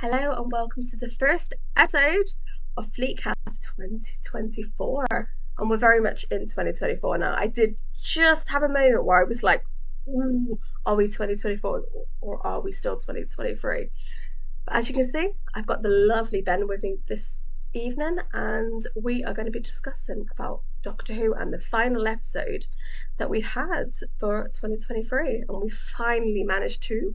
Hello and welcome to the first episode of Fleetcast 2024. And we're very much in 2024 now. I did just have a moment where I was like, ooh, are we 2024 or are we still 2023? But as you can see, I've got the lovely Ben with me this evening, and we are going to be discussing about Doctor Who and the final episode that we had for 2023. And we finally managed to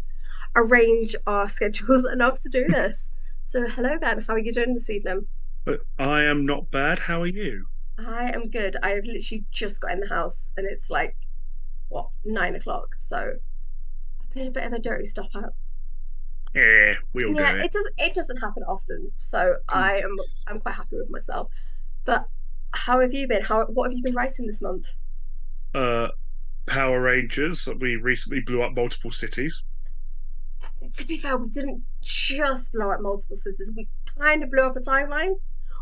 arrange our schedules enough to do this. So, hello, Ben. How are you doing this evening? But I am not bad. How are you? I am good. I have literally just got in the house and it's like, what, 9 o'clock. So, I've been a bit of a dirty stop out. Yeah, we all do Yeah, it. it doesn't happen often. So, I'm quite happy with myself. But how have you been? What have you been writing this month? Uh, Power Rangers. We recently blew up multiple cities. To be fair, we didn't just blow up multiple cities. We kind of blew up a timeline.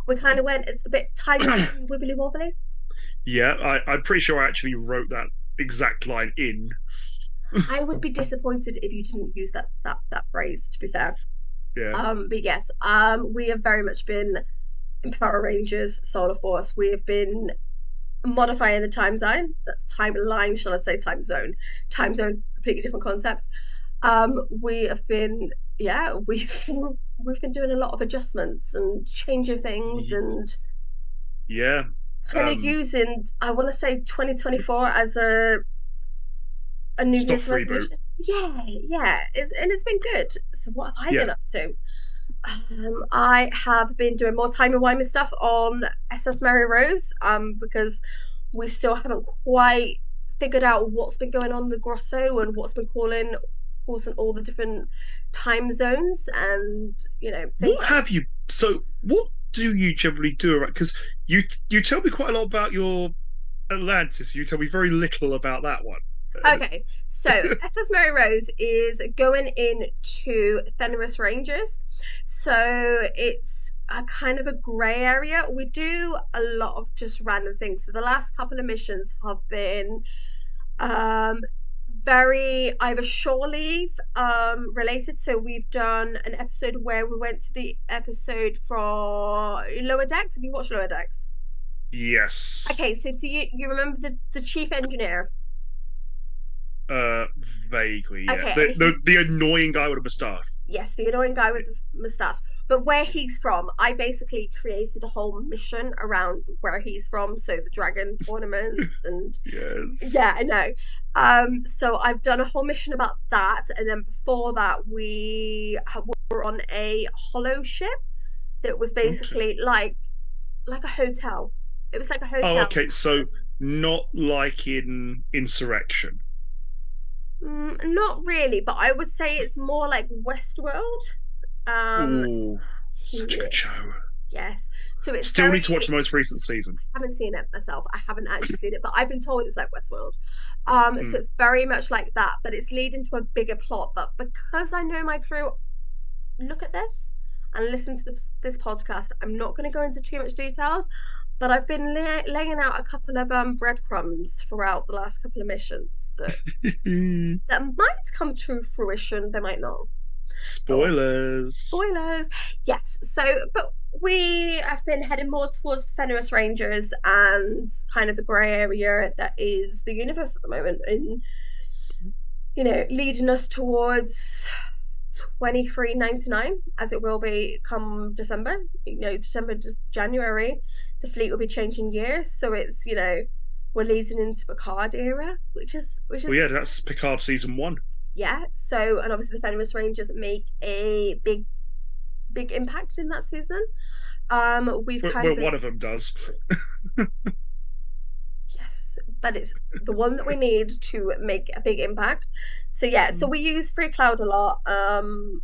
We kind of went, it's a bit timey, wibbly wobbly. Yeah, I'm pretty sure I actually wrote that exact line in. I would be disappointed if you didn't use that phrase, to be fair. Yeah. But yes, we have very much been in Power Rangers Solar Force. We have been modifying the time zone, the timeline, shall I say, time zone, completely different concept. We have been, yeah, we've been doing a lot of adjustments and changing things Y- and Yeah. kind of Um, using, I want to say, 2024 as a New Soft Year's reboot. resolution. Yeah, and it's been good. So what have I Yeah. been up to? I have been doing more timey wimey stuff on SS Mary Rose, because we still haven't quite figured out what's been going on in the grotto and what's been causing all the different time zones and things What like that. have you? So, what do you generally do around? Because you tell me quite a lot about your Atlantis. You tell me very little about that one. Okay, so SS Mary Rose is going into Fenris Rangers. So it's a kind of a grey area. We do a lot of just random things. So the last couple of missions have been um very either shore leave related. So we've done an episode where we went to the episode for Lower Decks. Have you watched Lower Decks? Yes. Okay, so do you remember the chief engineer? Uh, Vaguely, yeah. Okay, The and the he's the annoying guy with a moustache. yes, the annoying guy with the moustache. But where he's from, I basically created a whole mission around where he's from. So the dragon tournament and Yes. yeah, I know. So I've done a whole mission about that, and then before that, were on a hollow ship that was Okay. basically like a hotel. It was like a Oh, hotel. okay. So not like in Insurrection. Not really, but I would say it's more like Westworld. Um, Ooh, such a yeah, good show. yes. So it's Still need to watch very the most recent season. haven't seen it myself. I haven't actually seen it, but I've been told it's like Westworld. So Mm. it's very much like that, but it's leading to a bigger plot. But because I know my crew, look at this and listen to this podcast. I'm not going to go into too much details, but I've been laying out a couple of breadcrumbs throughout the last couple of missions that might come to fruition. They might not. Oh, Spoilers. spoilers. Yes. So, but we have been heading more towards the Fenris Rangers and kind of the grey area that is the universe at the moment, and leading us towards 2399 as it will be come December. December, just January, the fleet will be changing years, so it's we're leading into Picard era, which is Well, yeah, that's Picard season one. yeah. So, and obviously the Fenris Rangers make a big impact in that season. We've Well, kind of well, been one of them does. yes, but it's the one that we need to make a big impact. So yeah, so Mm. we use Free Cloud a lot.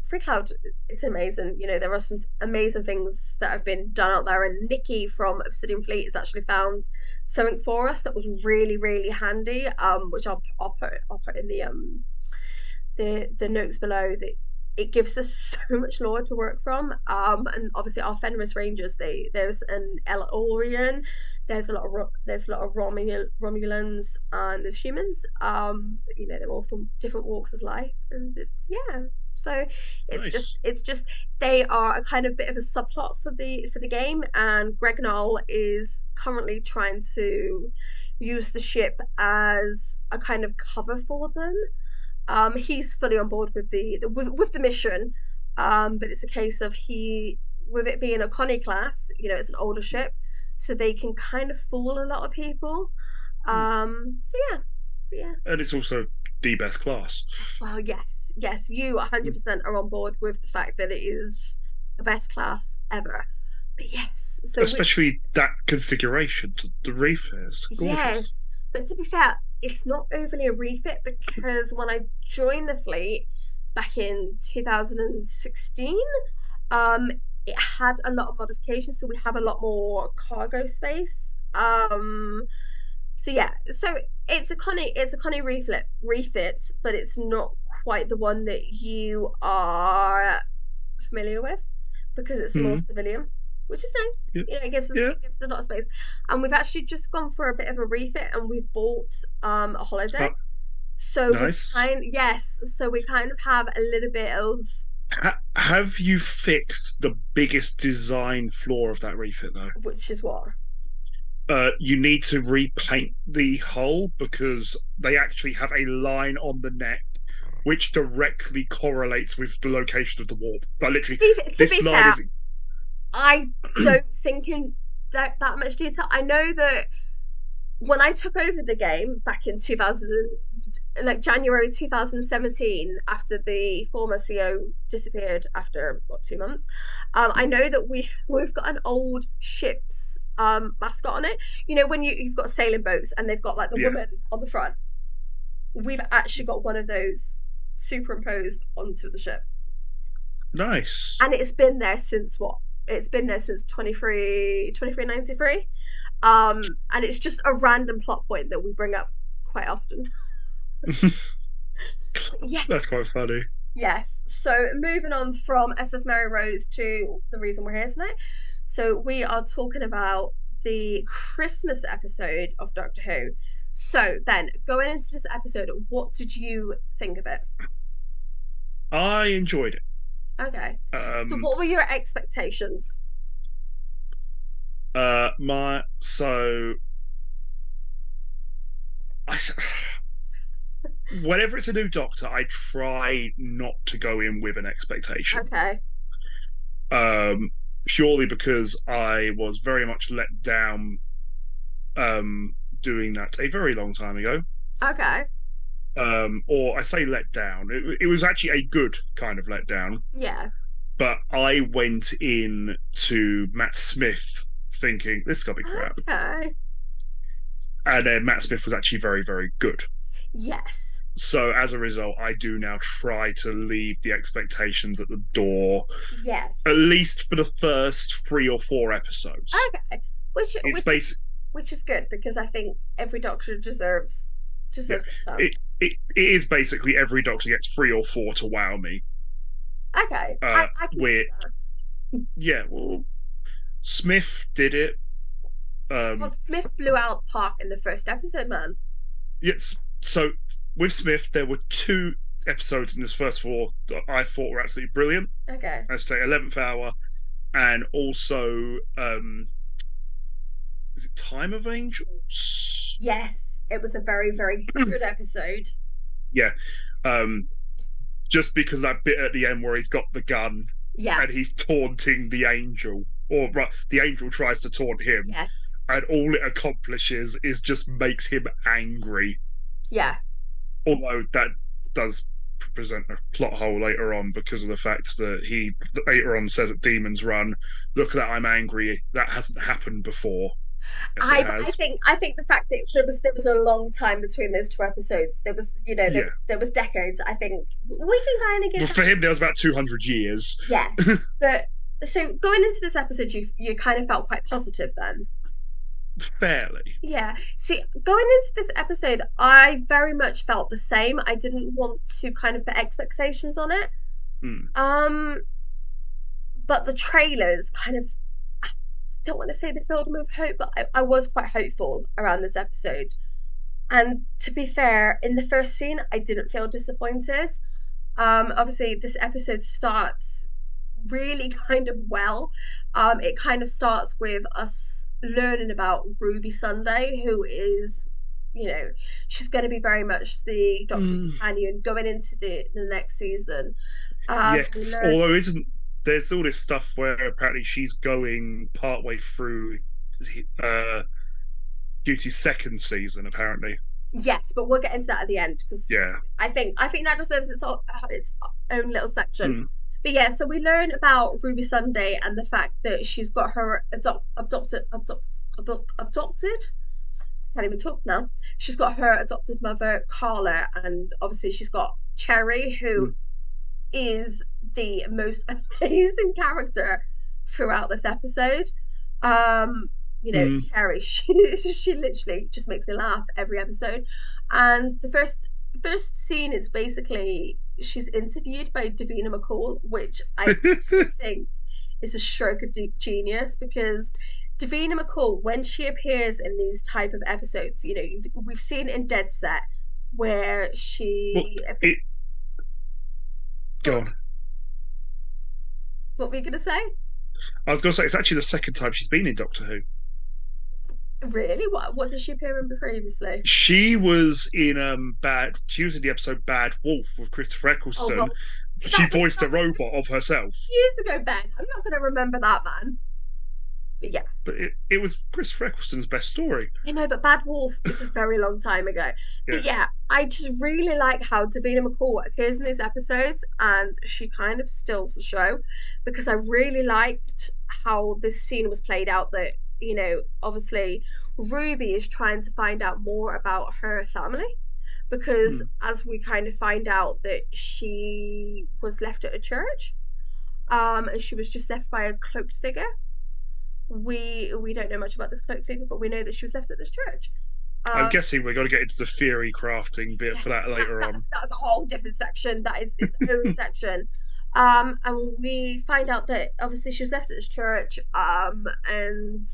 Free Cloud, it's amazing. There are some amazing things that have been done out there, and Nikki from Obsidian Fleet has actually found something for us that was really really handy. Which I'll put in the notes below. That it gives us so much lore to work from. And obviously our Fenris Rangers, there's an Elorian, there's a lot of Romulans, and there's humans. They're all from different walks of life, and it's yeah. So Nice. it's just they are a kind of bit of a subplot for the game, and Greg Knoll is currently trying to use the ship as a kind of cover for them. He's fully on board with with the mission, but it's a case of he with it being a Connie class, you know, it's an older ship, so they can kind of fool a lot of people. Hmm. So yeah, yeah. And it's also the best class, Well, yes, yes, you 100% are on board with the fact that it is the best class ever. But yes, so we especially that configuration. The reef is gorgeous. yes, but to be fair, it's not overly a refit because when I joined the fleet back in 2016, um, it had a lot of modifications, so we have a lot more cargo space. So yeah, so it's a Connie refit, but it's not quite the one that you are familiar with because it's more Hmm. civilian, which is nice. Yeah. You know, Yeah. it gives us a lot of space. And we've actually just gone for a bit of a refit and we've bought a holodeck. Oh, So nice. we kind of have a little bit of Have you fixed the biggest design flaw of that refit though? which is what? You need to repaint the hull because they actually have a line on the neck which directly correlates with the location of the warp. But literally, To this be line fair, is I don't think in that much detail. I know that when I took over the game back in 2000, like January 2017, after the former CEO disappeared after what 2 months, I know that we've got an old ship's mascot on it. You know when you've got sailing boats and they've got like the yeah, woman on the front. We've actually got one of those superimposed onto the ship, nice. and it's been there since what? It's been there since 2393. And it's just a random plot point that we bring up quite often. So That's yes, quite funny. yes. So moving on from SS Mary Rose to the reason we're here tonight. So we are talking about the Christmas episode of Doctor Who. So then, going into this episode, what did you think of it? I enjoyed it. Okay. So Um, what were your expectations? my so I whenever it's a new Doctor, I try not to go in with an expectation. Okay. Um, Purely because I was very much let down doing that a very long time ago. Okay. Or I say let down. It was actually a good kind of let down. Yeah. But I went in to Matt Smith thinking this is gonna be crap, Okay. and then Matt Smith was actually very, very good. Yes. So as a result, I do now try to leave the expectations at the door, Yes. at least for the first 3 or 4 episodes. Okay. It's basic, Which is good because I think every doctor yeah. deserves a chance. It is basically every Doctor gets 3 or 4 to wow me. Okay. I can see Where that. yeah, well, Smith did it. Well, Um, Smith blew out the park in the first episode, man. yes. So with Smith, there were 2 episodes in this first 4 that I thought were absolutely brilliant. Okay. As say 11th Hour, and also is it Time of Angels? Yes, it was a very, very good episode. Yeah. Um, just because that bit at the end where he's got the gun and Yes. he's taunting the angel, or right, the angel tries to taunt him, Yes. and all it accomplishes is just makes him angry. Yeah. Although that does present a plot hole later on because of the fact that he later on says at Demon's Run, "Look at that, I'm angry. That hasn't happened before." Yes, it has. I think the fact that there was a long time between those two episodes, there was you know Yeah. there was decades. I think we can kind of Well, give that. for him, there was about 200 years. Yeah. But so going into this episode, you kind of felt quite positive then. Fairly. Yeah. See, going into this episode, I very much felt the same. I didn't want to kind of put expectations on it. Hmm. Um, but the trailers kind of I don't want to say they filled me with hope, but I was quite hopeful around this episode. And to be fair, in the first scene, I didn't feel disappointed. Obviously, this episode starts really kind of well. It kind of starts with us learning about Ruby Sunday, who is, you know, she's going to be very much the Doctor's Mm, companion going into the next season. We yes, learn, although isn't there's all this stuff where apparently she's going partway through uh Duty's second season, apparently. yes, but we'll get into that at the end because Yeah. I think that deserves its own little section. Mm. But yeah, so we learn about Ruby Sunday and the fact that she's got her adopted. I can't even talk now. She's got her adopted mother Carla, and obviously she's got Cherry, who Mm. is the most amazing character throughout this episode. Um, Mm. Cherry, she literally just makes me laugh every episode. And the first scene is basically she's interviewed by Davina McCall, which I think is a stroke of genius because Davina McCall, when she appears in these type of episodes, we've seen in Dead Set where Well, she. it Go go on, on. what were you gonna say? I was going to say it's actually the second time she's been in Doctor Who. Really? What did she appear in previously? She was in Bad. She was in the episode Bad Wolf with Christopher Oh Eccleston. well, She that was voiced a robot of herself, years ago, Ben. I'm not gonna remember that, man. But yeah, but it was Christopher Eccleston's best story. I know, but Bad Wolf is a very long time ago. But Yeah. yeah, I just really like how Davina McCall appears in these episodes and she kind of steals the show because I really liked how this scene was played out that, obviously Ruby is trying to find out more about her family because Mm. as we kind of find out that she was left at a church, and she was just left by a cloaked figure. We don't know much about this cloaked figure, but we know that she was left at this church. I'm Um, guessing we're going to get into the theory crafting bit yeah, for that that, later that's on. that's a whole different section. That is its own section. And we find out that obviously she was left at this church, and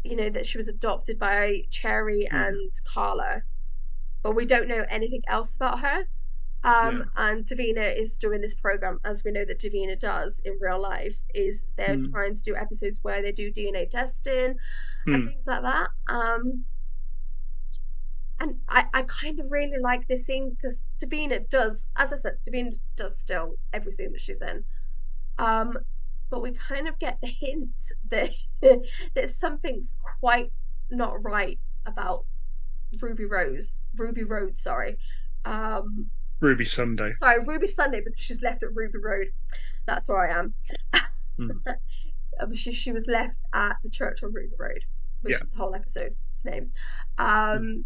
that she was adopted by Cherry Mm. and Carla, but we don't know anything else about her. Yeah. And Davina is doing this program, as we know that Davina does in real life, is they're Mm. trying to do episodes where they do DNA testing and Mm. things like that. And I kind of really like this scene because Davina does, as I said, Davina does still every scene that she's in. Um, but we kind of get the hint that that something's quite not right about Ruby Road, sorry. Um, Ruby Sunday. Sorry, Ruby Sunday because she's left at Ruby Road. That's where I am. Mm. She was left at the church on Ruby Road, which Yeah. is the whole episode's name. Mm.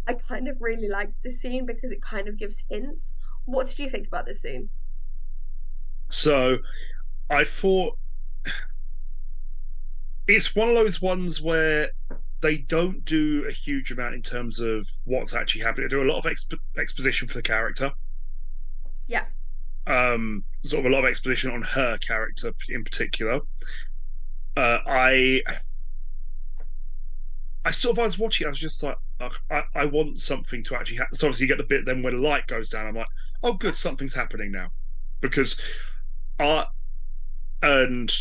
I kind of really liked this scene because it kind of gives hints. What did you think about this scene? So I thought it's one of those ones where they don't do a huge amount in terms of what's actually happening. They do a lot of exposition for the character. Yeah, Sort of a lot of exposition on her character in particular. I sort of, I was watching, I was just like, I want something to actually happen. So obviously you get the bit then when the light goes down. I'm like, oh, good, something's happening now, because I and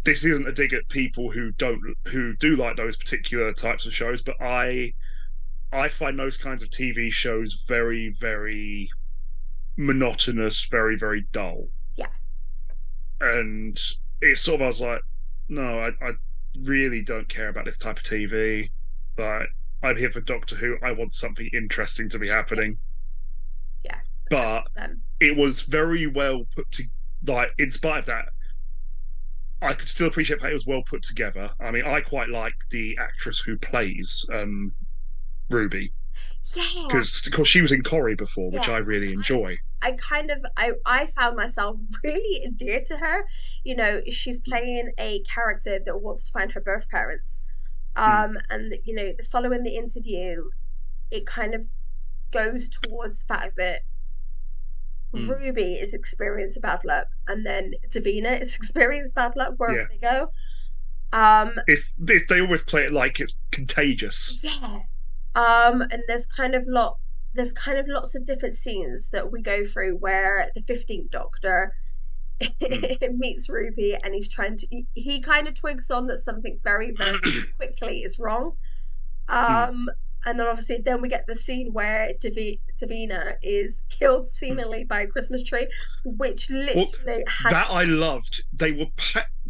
this isn't a dig at people who do like those particular types of shows, but I find those kinds of TV shows very, very monotonous, very, very dull. yeah, And it's sort of, I was like, no, I really don't care about this type of TV. But I'm here for Doctor Who. I want something interesting to be yeah, happening. yeah. But 100%. it was very well put to, like, in spite of that, I could still appreciate how it was well put together. I mean, I quite like the actress who plays Ruby Yeah, because she was in Corrie before, which yeah. I really I enjoy. I kind of I found myself really endeared to her. She's playing a character that wants to find her birth parents. Mm, And following the interview, it kind of goes towards the fact that mm. Ruby is experiencing bad luck, and then Davina is experiencing bad luck wherever Yeah, they go. Um, it's they always play it like it's contagious. yeah. And there's kind of lot. there's kind of lots of different scenes that we go through where the 15th Doctor Mm. meets Ruby, and he's trying to he kind of twigs on that something very, very quickly is wrong. Mm. Um, and then obviously then we get the scene where Davina is killed Mm. seemingly by a Christmas tree, which Well, literally had that I loved. They were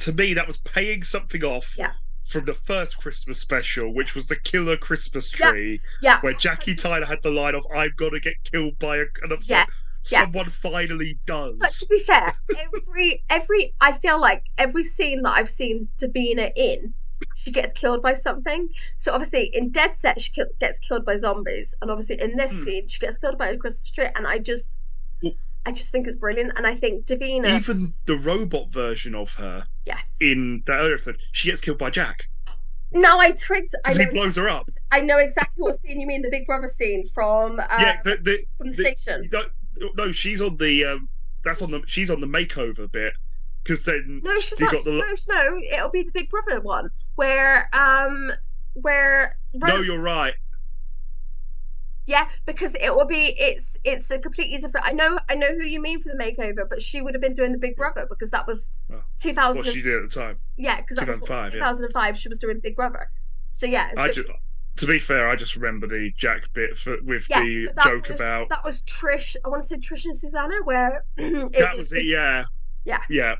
to me that was paying something off yeah, from the first Christmas special, which was the killer Christmas yeah, tree, yeah, where Jackie Tyler had the line of "I'm gonna get killed by a," and I was yeah, like, yeah. someone finally But to does. be fair, every I feel like every scene that I've seen Davina in, she gets killed by something. So obviously in Dead Set gets killed by zombies, and obviously in this Mm. scene she gets killed by a Christmas tree, and Well, I just think it's brilliant, and I think Davina, even the robot version of her yes. in that other thing, she gets killed by Jack Now I twigged. because he blows her up. I know exactly what scene you mean. The Big Brother scene Yeah, from the the station. you don't, no, she's on the that's on the she's on the makeover bit because then No, she's you not. got the No, it'll be the Big Brother one where no, Rose. you're right. Yeah, because it will be it's a completely different. I know who you mean for the makeover, but she would have been doing the Big Yeah. Brother because that was Oh, what 2000. she did at the time, Yeah, because that was what 2005. Yeah, 2005. She was doing Big Brother. So yeah, I so just to be fair, I just remember the Jack bit with yeah, the but joke about that was Trish. I want to say Trish and Susanna, where it that was was it. Big. Yeah, Yeah, yeah.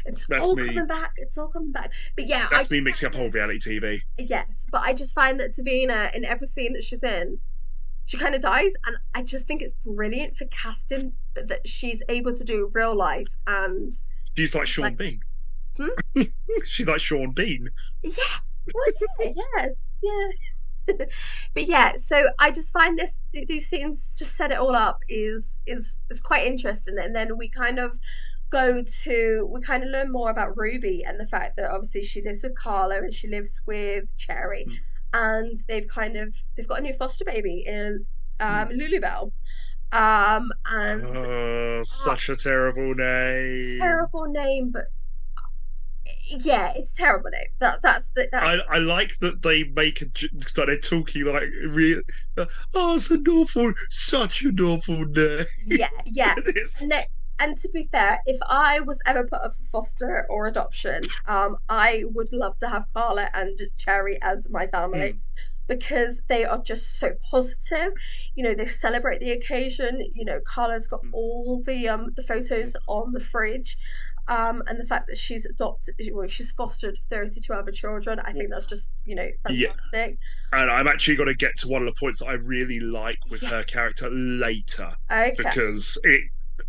it's That's all me. coming back. It's all coming back. But yeah, I That's me just mixing find up whole that reality TV. yes, but I just find that Davina in every scene that she's in, she kind of dies, and I just think it's brilliant for casting that she's able to do real life and She's like like Sean Bean. hmm? She's like Sean Bean. Yeah, well, yeah. But yeah, so I just find these scenes to set it all up is quite interesting, and then we kind of learn more about Ruby and the fact that obviously she lives with Carla and she lives with Cherry, Mm. and they've got a new foster baby in Mm. Lulubelle, and oh, Such a terrible it's a name. terrible name, but yeah, it's a terrible name. That's I like that they make start they're talking like real. Oh, it's an awful, such an awful name. yeah, yeah. It's And and to be fair, if I was ever put up for foster or adoption, I would love to have Carla and Cherry as my family mm, because they are just so positive. You know, they celebrate the occasion. You know, Carla's got mm, all the mm. photos on the fridge. And the fact that she's adopted, well, she's fostered 32 other children, I Well, think that's just, you know, yeah, fantastic. and I'm actually going to get to one of the points that I really like with Yeah, her character later okay. because it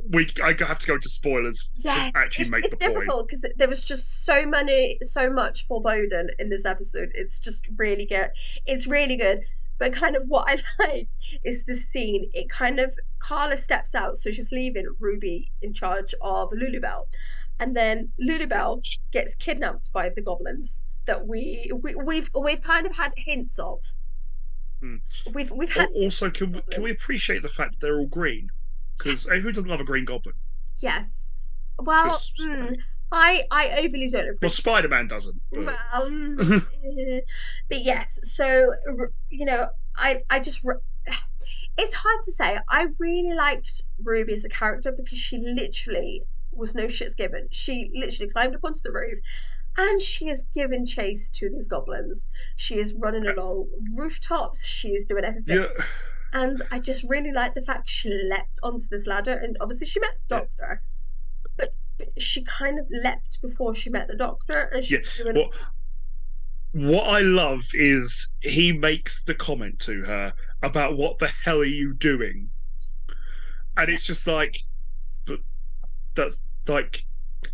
we I have to go into spoilers to Yes, actually make it's the point. difficult because there was just so much foreboding in this episode. It's just really good. It's really good. But kind of what I like is the scene. It kind of Carla steps out, so she's leaving Ruby in charge of Lulubelle, and then Lulubelle gets kidnapped by the goblins that we've kind of had hints of. Mm. We've had hints Also, of the can we goblins. appreciate the fact that they're all green? Because who doesn't love a green goblin? Yes. Well, Because I overly don't well, appreciate. Spider Man doesn't, Well, but but yes. So you know, I just it's hard to say. I really liked Ruby as a character because she literally was no shits given. She literally climbed up onto the roof and she is giving chase to these goblins. She is running along rooftops. She is doing everything. yeah, And I just really like the fact she leapt onto this ladder, and obviously she met the yeah, doctor, but she kind of leapt before she met the doctor, and she yeah. was doing What I love is he makes the comment to her about what the hell are you doing, and yeah, it's just like, but that's like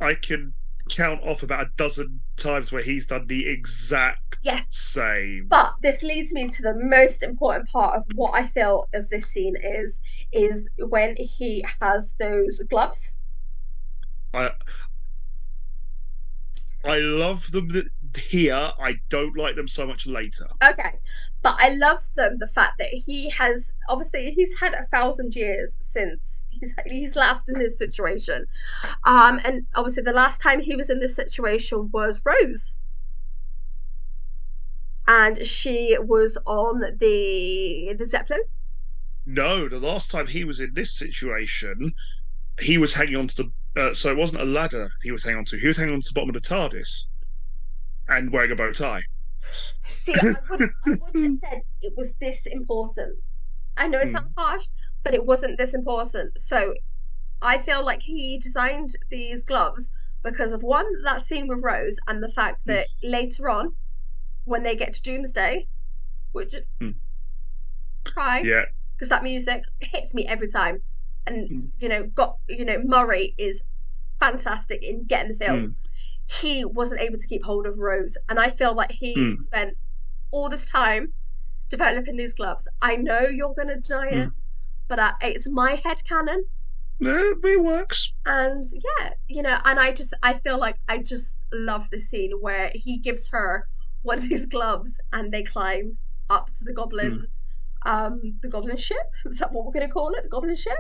I can count off about a dozen times where he's done the exact yes. same. But this leads me to the most important part of what I feel of this scene is when he has those gloves. I I love them here. I don't like them so much later. Okay, but I love them the fact that he has obviously he's had 1,000 years since he's last in this situation. And obviously the last time he was in this situation was Rose, and she was on the Zeppelin. No, the last time he was in this situation, he was hanging on to the. So it wasn't a ladder he was hanging on to. He was hanging on to the bottom of the TARDIS and wearing a bow tie. See, I wouldn't have said it was this important. I know it sounds Mm, harsh, but it wasn't this important. So I feel like he designed these gloves because of one, that scene with Rose, and the fact mm, that later on, when they get to Doomsday, which mm. cry Yeah. because that music hits me every time. And Mm, Murray is fantastic in getting the films. mm, He wasn't able to keep hold of Rose, and I feel like he mm, spent all this time developing these gloves. I know you're going to deny it, mm. but it's my head canon. It works. And yeah, and I feel like I just love the scene where he gives her one of these gloves and they climb up to Mm. the goblin ship. Is that what we're gonna call it? The goblin ship?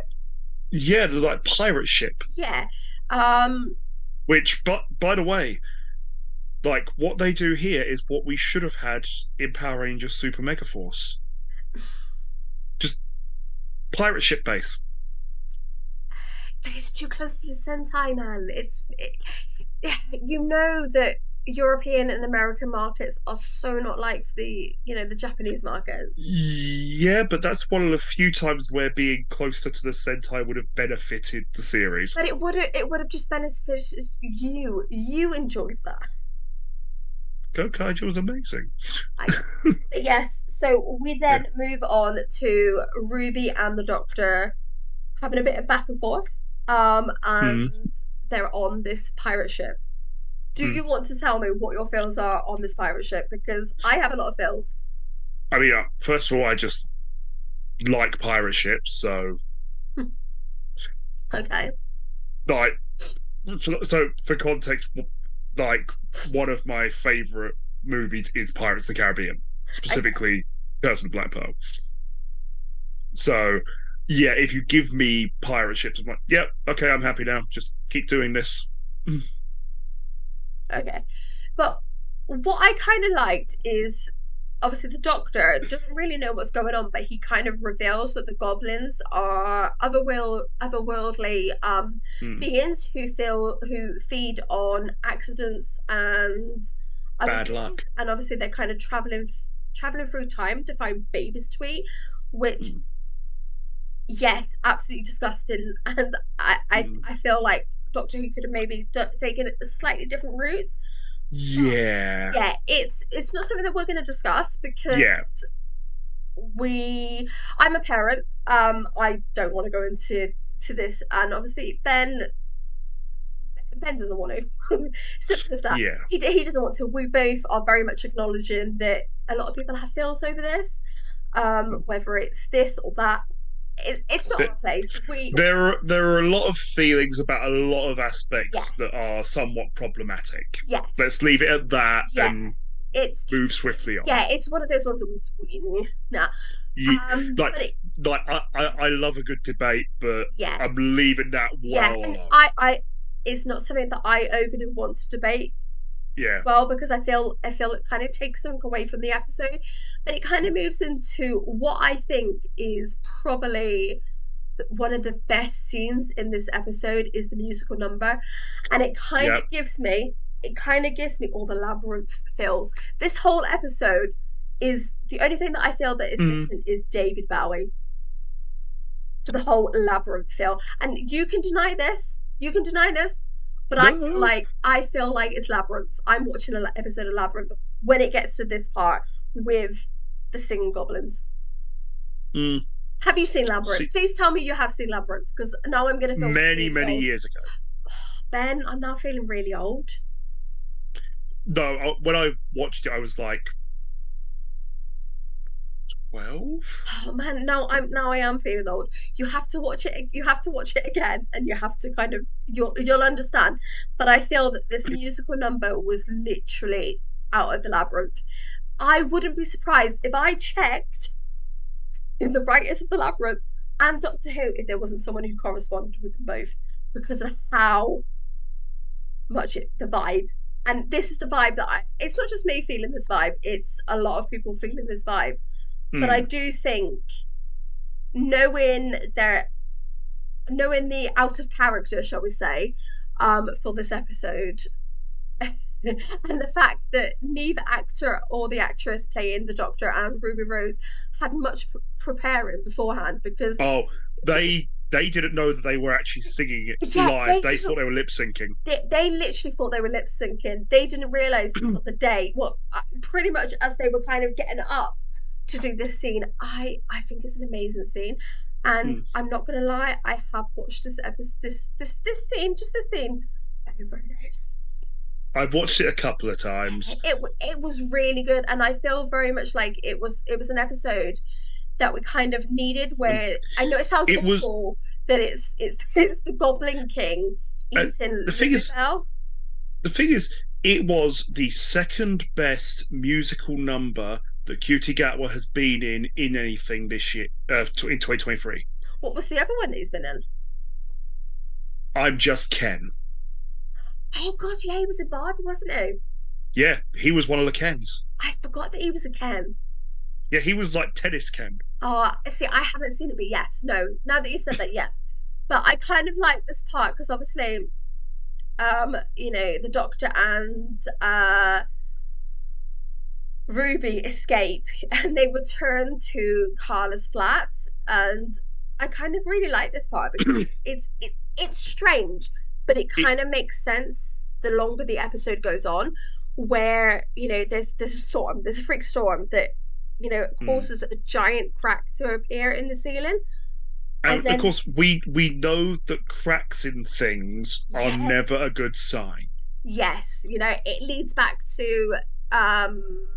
Yeah, the like pirate ship. Yeah. Um, Which, but by the way, like what they do here is what we should have had in Power Rangers Super Mega Force. Just pirate ship base. but it's too close to the Sentai, man. You know that European and American markets are so not like the Japanese markets. Yeah, but that's one of the few times where being closer to the Sentai would have benefited the series. But it would have just benefited you. You enjoyed that. Go Kaiju was amazing. I know. But yes, so we Yeah. then move on to Ruby and the Doctor having a bit of back and forth. Mm, And they're on this pirate ship. Do mm. you want to tell me what your feels are on this pirate ship? Because I have a lot of feels. I mean, first of all, I just like pirate ships, so Okay. like, so for context, like one of my favorite movies is Pirates of the Caribbean, Okay. specifically Curse of the Black Pearl. So yeah, if you give me pirate ships, I'm like, yep, okay, I'm happy now. Just keep doing this. Okay. But what I kind of liked is obviously the Doctor doesn't really know what's going on, but he kind of reveals that the goblins are otherworldly Mm, beings who feed on accidents and other bad things, luck. and obviously they're kind of traveling through time to find babies to eat, which Mm, yes, absolutely disgusting, and I mm. I feel like Doctor Who could have maybe taken a slightly different route, but Yeah, yeah, it's not something that we're going to discuss because yeah. we I'm a parent. I don't want to go into this, and obviously Ben doesn't want to. Simple as that. Yeah. He doesn't want to. We both are very much acknowledging that a lot of people have feels over this. Whether it's this or that, it's not Th- our place. there are a lot of feelings about a lot of Yeah, aspects that are somewhat problematic. yes, Let's leave it at that yeah. and It's move swiftly on. yeah, it's one of those ones that we nah. You like But I love a good debate, but yeah, I'm leaving that yeah, well and alone. I it's not something that I overly want to debate as Yeah. well because I feel it kind of takes something away from the episode, but it kind of moves into what I think is probably one of the best scenes in this episode is the musical number, and Yeah. it kind of gives me all the labyrinth feels. This whole episode is the only thing that I feel that is Mm. missing is David Bowie for the whole labyrinth feel. And you can deny this, but No. I feel like it's labyrinth. I'm watching an episode of Labyrinth when it gets to this part with the singing goblins. Mm. Have you seen Labyrinth? See, Please tell me you have seen Labyrinth, because now I'm gonna feel many, really many old. years ago. Ben, I'm now feeling really old. No, when I watched it, I was like 12. Oh man, now I am feeling old. You have to watch it. You have to watch it again, and you have to kind of you'll understand. But I feel that this musical number was literally out of the labyrinth. I wouldn't be surprised if I checked in the writers of the labyrinth and Doctor Who if there wasn't someone who corresponded with them both because of how much the vibe. And this is the vibe that it's not just me feeling this vibe, it's a lot of people feeling this vibe. But I Mm. do think knowing their knowing the out of character, shall we say, for this episode, and the fact that neither actor or the actress playing the Doctor and Ruby Rose had much preparing beforehand because Oh, this, they didn't know that they were actually singing it yeah, live. They thought they were lip syncing. they literally thought they were lip syncing. They didn't realize until the day, well, pretty much as they were kind of getting up to do this scene. I think it's an amazing scene, and Mm. I'm not gonna lie, I have watched this episode, this scene, just this scene, over and over. I've watched it a couple of times. It was really good, and I feel very much like it was an episode that we kind of needed. Um, Where I know it sounds it was awful that it's the Goblin King eating the thing Lily is Bell. the thing is it was the second best musical number that Cutie Gatwa has been in anything this year in 2023. What was the other one that he's been in? I'm Just Ken. Oh God, yeah, he was in Barbie, wasn't he? Yeah, he was one of the Kens. I forgot that he was a Ken. Yeah, he was like tennis Ken. Oh, see, I haven't seen it, but yes, no. Now that you've said that, yes. But I kind of like this part because obviously, the Doctor and Ruby escape and they return to Carla's flat, and I kind of really like this part because it's strange, but it It, kind of makes sense the longer the episode goes on, where there's a storm, there's a freak storm that mm. causes a giant crack to appear in the ceiling, and And of then course, we know that cracks in things are yeah, never a good sign. yes, it leads back to um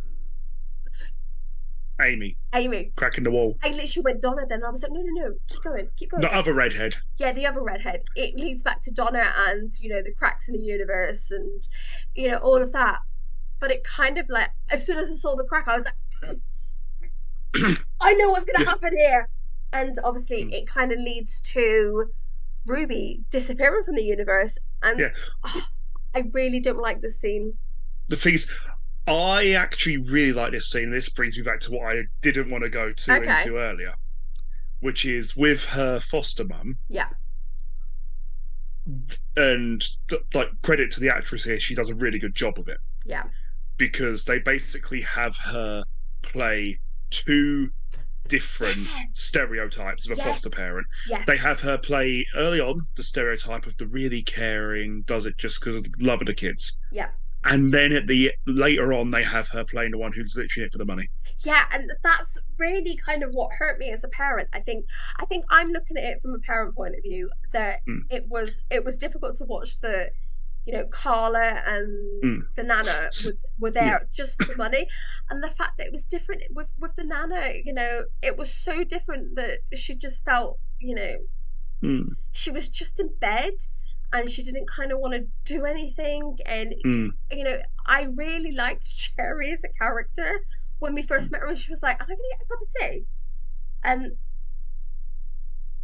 Amy Amy. cracking the wall. I literally went Donna then. I was like, no, no, no, keep going, keep going. The other redhead. Yeah, the other redhead. It leads back to Donna and, the cracks in the universe and, all of that. But it kind of like, as soon as I saw the crack, I was like, I know what's going to Yeah. happen here. And obviously, Mm. it kind of leads to Ruby disappearing from the universe. And Yeah. oh, I really don't like this scene. The thing is, I actually really like this scene. This brings me back to what I didn't want to go to Okay. into earlier, which is with her foster mum. Yeah. And like credit to the actress here, she does a really good job of it Yeah. because they basically have her play two different Yes. stereotypes of a Yes. foster parent. Yes. They have her play early on the stereotype of the really caring, does it just because of the love of the kids. Yeah. And then at the later on, they have her playing the one who's literally in it for the money. Yeah, and that's really kind of what hurt me as a parent. I think I'm looking at it from a parent point of view that Mm, it was difficult to watch the Carla and mm. the Nana were Yeah. there just for the money, and the fact that it was different with the Nana, it was so different that she just felt, Mm, she was just in bed and she didn't kind of want to do anything, and mm, I really liked Cherry as a character when we first met her, and she was like, am I gonna get a cup of tea? And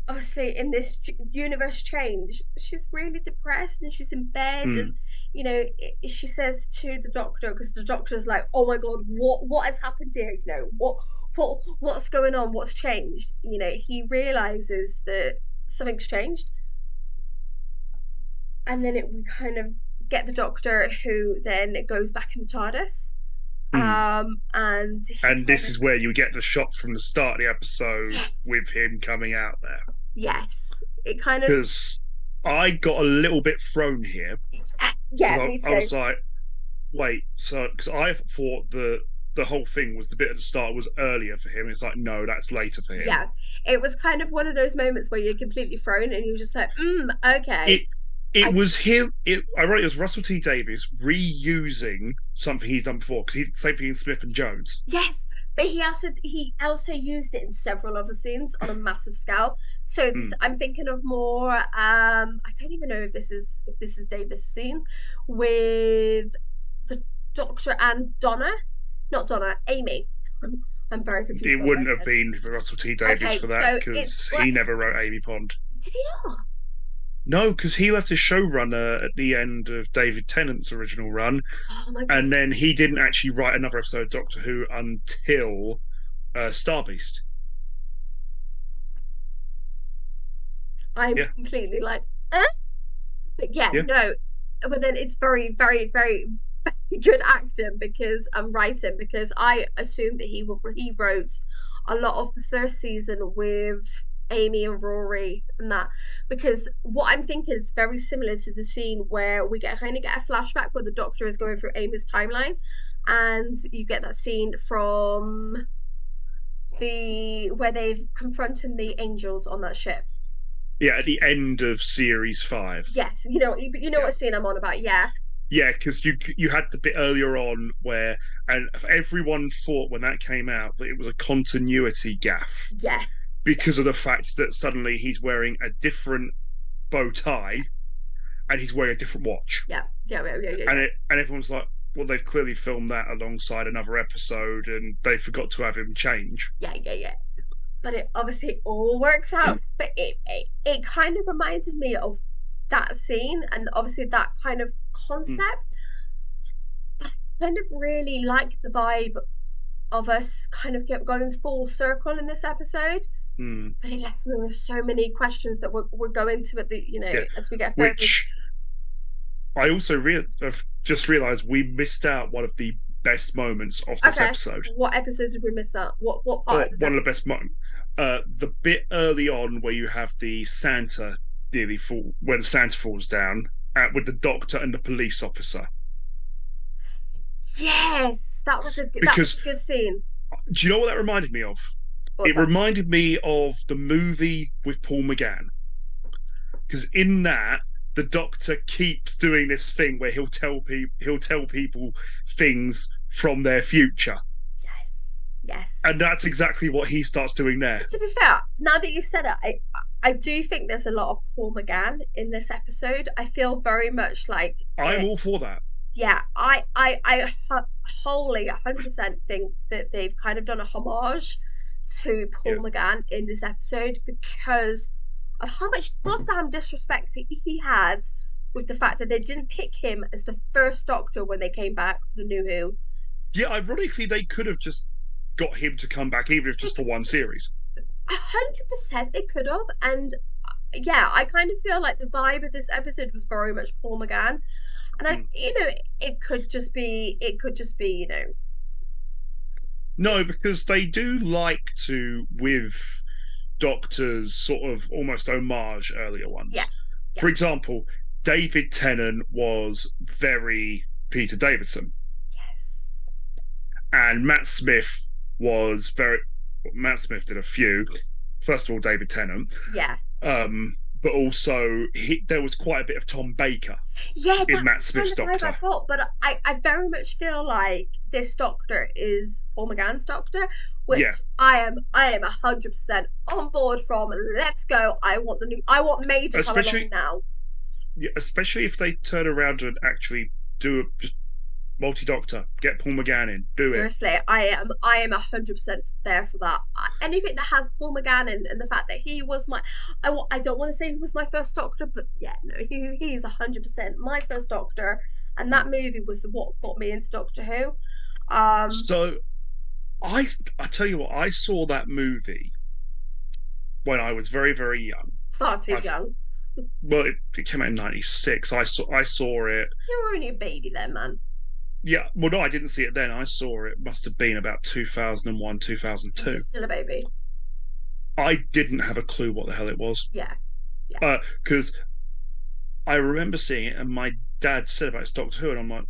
obviously in this universe change, she's really depressed and she's in bed, mm, and she says to the Doctor, because the Doctor's like, oh my God, what has happened here, what's going on, what's changed, he realizes that something's changed, and then we kind of get the Doctor who then goes back in the TARDIS, mm. and he And kind this of, is where you get the shot from the start of the episode yes, with him coming out there. yes, it kind of, Because I got a little bit thrown here yeah, because me I too. was like, wait, so because I thought the whole thing was the bit at the start was earlier for him. It's like, no, that's later for him. Yeah, it was kind of one of those moments where you're completely thrown and you're just like, okay. It it I was him. I wrote it was Russell T Davies reusing something he's done before because he did the same thing in Smith and Jones. Yes, but he also used it in several other scenes on a massive scale. So this, Mm. I'm thinking of more. I don't even know if this is Davis' scene with the Doctor and Donna, not Donna, Amy. I'm very confused It about wouldn't both have of them. been for Russell T Davies Okay, for that so it's because what he never wrote Amy Pond. did he not? No, because he left as showrunner at the end of David Tennant's original run, Oh my God. and then he didn't actually write another episode of Doctor Who until Starbeast. I'm Yeah, completely like, eh? But yeah, yeah, no. But then it's very, very, very, very good acting because I'm writing because I assumed that he wrote a lot of the first season with Amy and Rory and that because what I'm thinking is very similar to the scene where we get kind of get a flashback where the Doctor is going through Amy's timeline, and you get that scene from the where they've confronting the angels on that ship. yeah. At the end of series 5. Yes, you know Yeah, what scene I'm on about. Yeah, yeah, because you had the bit earlier on where, and everyone thought when that came out that it was a continuity gaff yeah, yeah, because of the fact that suddenly he's wearing a different bow tie and he's wearing a different watch, yeah, yeah, yeah, yeah, yeah, and yeah, everyone's like, well, they've clearly filmed that alongside another episode, and they forgot to have him change. yeah, yeah, yeah. But it obviously all works out. But it kind of reminded me of that scene and obviously that kind of Mm, concept. But I kind of really like the vibe of us kind of going full circle in this episode. mm, But it left me with so many questions that we're going to at the yeah, as we get further. which I also have just realised we missed out one of the best moments of this Okay, episode, what episodes did we miss out? What part or of this one of episode? the best moments. The bit early on where you have the Santa nearly fall when Santa falls down with the doctor and the police officer. Yes, that was a Because good scene. do you know what that reminded me of? What's It that? reminded me of the movie with Paul McGann. Because in that, the Doctor keeps doing this thing where he'll tell people things from their future, Yes, yes. and that's exactly what he starts doing there. To be fair, now that you've said it, I do think there's a lot of Paul McGann in this episode. I feel very much like I'm it. all for that. Yeah, wholly 100% think that they've kind of done a homage to Yeah. Paul McGann in this episode because of how much goddamn disrespect he had with the fact that they didn't pick him as the first Doctor when they came back for the New Who. Yeah, ironically, they could have just got him to come back, even if just for one series. 100% they could have, and yeah, I kind of feel like the vibe of this episode was very much Paul McGann, and Mm. it could just be, No, because they do like to, with Doctor's sort of almost homage earlier yeah, ones. yeah, For example, David Tennant was very Peter Davison, yes, and Matt Smith was very. Matt Smith did a few. First of all, David Tennant, yeah, but also there was quite a bit of Tom Baker yeah. in That's Matt the kind Smith's of vibe I Doctor. got, but I very much feel like this Doctor is Paul McGann's Doctor, which Yeah, I am 100% on board from. Let's go! I want May to come along especially now. yeah, especially if they turn around and actually do just multi Doctor, get Paul McGann in, do it. Seriously, I am 100% there for that. Anything that has Paul McGann and the fact that he was I don't want to say he was my first Doctor, but yeah, no, he's 100% my first Doctor, and that movie was what got me into Doctor Who. Um, So I tell you what, I saw that movie when I was very very young. far too I young. Well, it came out in '96. I saw it. You were only a baby then, man. Yeah, well, no, I didn't see it then. I saw it. Must have been about 2001, You were 2002. still a baby. I didn't have a clue what the hell it was. Yeah, yeah, Because I remember seeing it, and my dad said about it's Doctor Who, and I'm like,